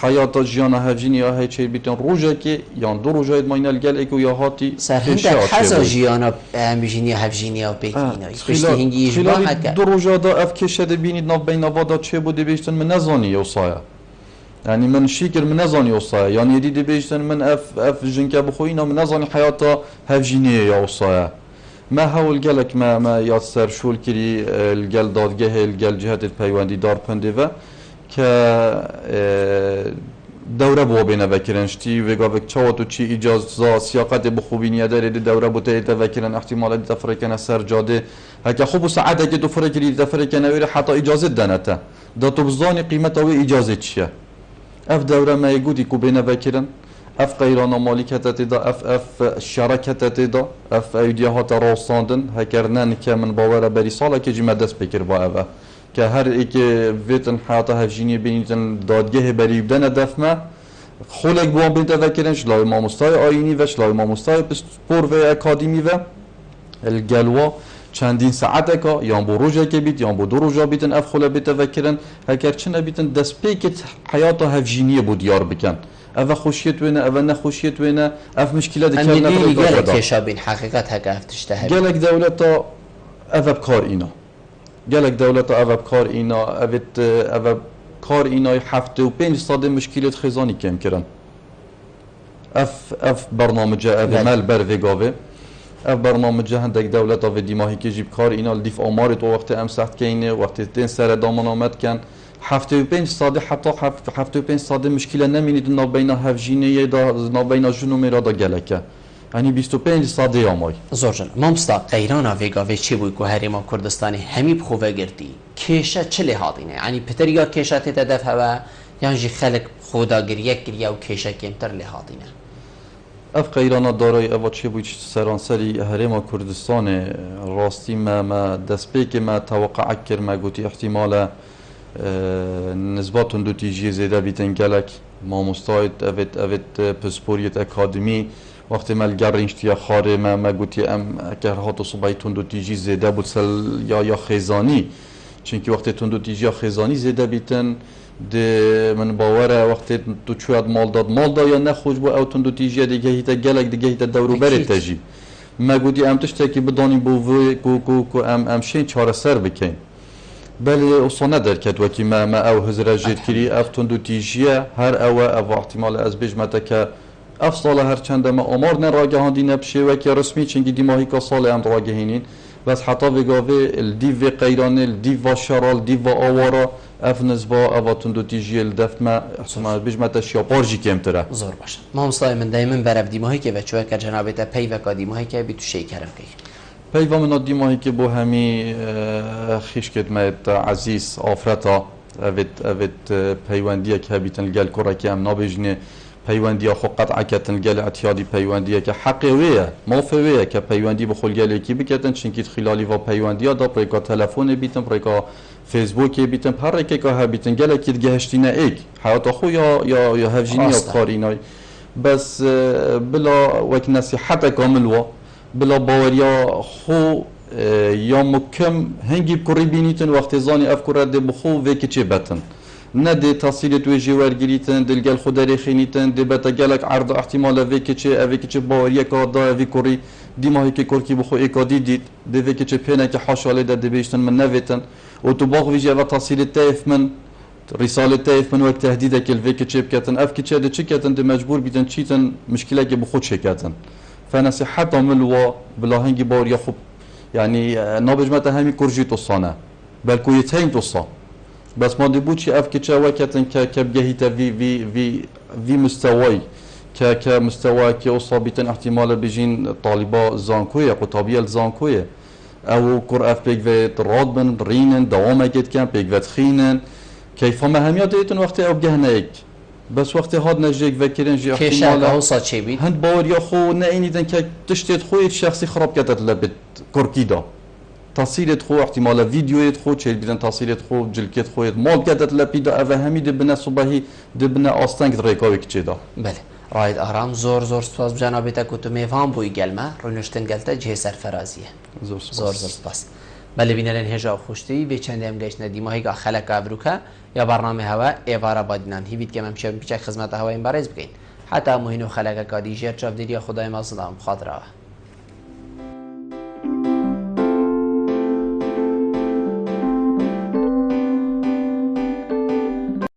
حیات جیانا هفجینی یا هی چه بیتن روژه که یان 2 روژه ماینال گلک و یا هاتی سر هنده حزا جیانا هفجینی هفجینی یا پیکینا پشتی هنگی اجبا حکا 2 روژه دا اف کشده بینید ناف بینا وادا چه بوده بیشتن من نزانی یا سایه يعني من شيكر من نزاني وصايا يعني يدي بيجتن من اف جنكا بخوينا من نزاني حياته هفجينيه يا وصايا ما هول قالك ما ياسر شو الكري القل دادجه القل جهه البيواندي دار بنديفا ك دوره بو بینه وکرنشتی و گاوک چاوتو چی اجازه سیاقت بخوبینیه داره دوره بو تایید وکرن احتمال دفرکن سر جاده هک خوب و ساعت که دو فرکری دفرکن ویره حتی اجازه دنته دا تو بزانی قیمت او اجازه چیه اف دوره ما یگودی کو بینه وکرن اف قیران مالکت تدا اف شرکت تدا اف ایدیهات راستاندن هکرنن که من باور بری ساله که جمع دست بکر با اوه که هر ایک ویتن حتی هفجینی بینیتن دادگاه بریبدن دفمه خولک بوان بین تفکرن شلای ماموستای آینی و شلای ماموستای پسپور و اکادیمی و الگلوا چندین ساعت که یا بو روزه که بیت یا بو دو روزه بیتن اف خوله بیت تفکرن هکر چنه بیتن دست پیکت حیات هفجینی بود یار بکن اف خوشیت وینه اف نخوشیت وینه اف مشکلات که نبود گلک کشابین حقیقت هک افتشته گلک دولت اف بکار اینا گلک دولت اف بکار اینا اف کار اینای 75% مشکلات خزانی کم کردن اف برنامج مال بر وگاوه اف برنامج هندک دولت و دیماهی که جیب کار اینا دیف آمار تو وقت ام سخت کینه وقت دین سر دامن آمد کن 75% حتی 75% مشکل نمینید نابینا هفجینه دا نابینا جنومیرا دا گلکه یعنی 25% آمای زور جان مامستا قیران وگاوه چی بود که هریما کردستانی همی بخوه گردی کیشه چه لحاظینه یعنی پتریا کیشه تدف هوا یعنی جی خلق خدا گریه گریه و کیشه کمتر لحاظینه اف قیران دارای اوا چی بود سرانسری هریما کردستان راستی ما دست که ما توقع کر ما گوتی احتمال نسبت دو تیجی زیاده بیتن گلک ما مستعد اوت پسپوریت اکادمی وقتی مال گرینشتی خاره ما گوتی که هاتو صبحی تندو تیجی زیاده بود سل یا خیزانی چونکی وقتی تندو تیجی خیزانی زیاده بیتن ده من باوره وقتی تو چواد مال داد یا نخوش با او تندو تیجی دیگه هیتا گلک دیگه هیتا دورو بره تجی ما گوتی تشته که بدانی بو کو شین چهار سر بکن بله اصلا درکت وکی ما او هزار جد کری افتون دو تیجیه هر او احتمال از بجمت که افصال هر چند ما آمار نراگهاندی نبشه وکی رسمی چنگی دیماهی که سال هم راگهینین بس حتی بگاوه الدیو قیران الدیو شرال دیو آوارا اف نزبا اواتون دو تیجیه الدفت ما احتمال بجمت شیاپارجی کمتره زور باشه ما مصطای من دائما برف دیماهی که وچوه که جنابتا پی وکا دیماهی که بیتو شی کرم که پیوام من دیماهی که با همی خیش کدمت عزیز آفرتا اوت پیوندیه که بیتن گل کرا که هم نابجنه پیوندیه خو قطع کتن گل اعتیادی پیوندیه که حقیقیه موافقه که پیوندی بخول گل کی بکتن چنکی خلالی و پیوندیه دا پریکا تلفن بیتن پریکا فیسبوک بیتن پر که که بیتن گل کی گهشتینه ایک حیات خو یا هفجینی یا کارینای بس بلا وک نصیحت کامل و بلا باوریا خو یا مکم هنگی بکری بینیتن وقتی زانی افکار ده بخو وکی چه بتن نه ده تحصیل توی جوار گریتن دلگل خود رخینیتن ده بتا گلک عرض احتمال وکی چه باوریا که دا وی کری دیماهی که کرکی بخو اکادی دید ده وکی چه پینه که حاشاله ده بیشتن من نویتن و تو باغ ویجی و تحصیل تایف من رسالة تایف من وقت تهدیده که وکی چه بکتن اف که چه ده چه کتن ده مجبور بیتن چیتن مشکله که بخود چه کتن فنصيحت عمل و بلا هنگی بار یا خوب یعنی نابجمت همی کرجی توصانه بلکو یتین توصا بس ما دیبود چی اف که چه وقتن که بگهیتا وی مستوی که مستوی که اصابیتن احتمال بجین طالبا زانکویه قطابیه زانکویه او کر اف بگوید رادبن رینن دوامه گید کن بگوید خینن کیفا مهمیات ایتون وقتی او بگهنه ایک بس وقتی هاد نجیک وکرین جی احتمال هند باوریا خو نه اینیدن که تشتیت خویت شخصی خراب کردت لبت کرکیدا تصویرت خو احتمال ویدیویت خو چه بیدن تصویرت خو جلکت خویت مال کردت لپیدا اوه همی دبنه صبحی دبنه آستنگ ریکاوی کچه دا بله راید آرام زور سپاس بجنابیتا کتو میفهم بوی گلمه رونشتن گلتا جه سرفرازیه زور سپاس بله بینرین هجا خوشتی و چند هم گشت ندیماهی که خلق ابروکه یا برنامه هوا ایوارا بادینان هیوید که ممشه بیچک خدمت هوا این بارز بگین حتی مهینو خلق کادیجیر چاف دیریا خدای ما صدام خاطره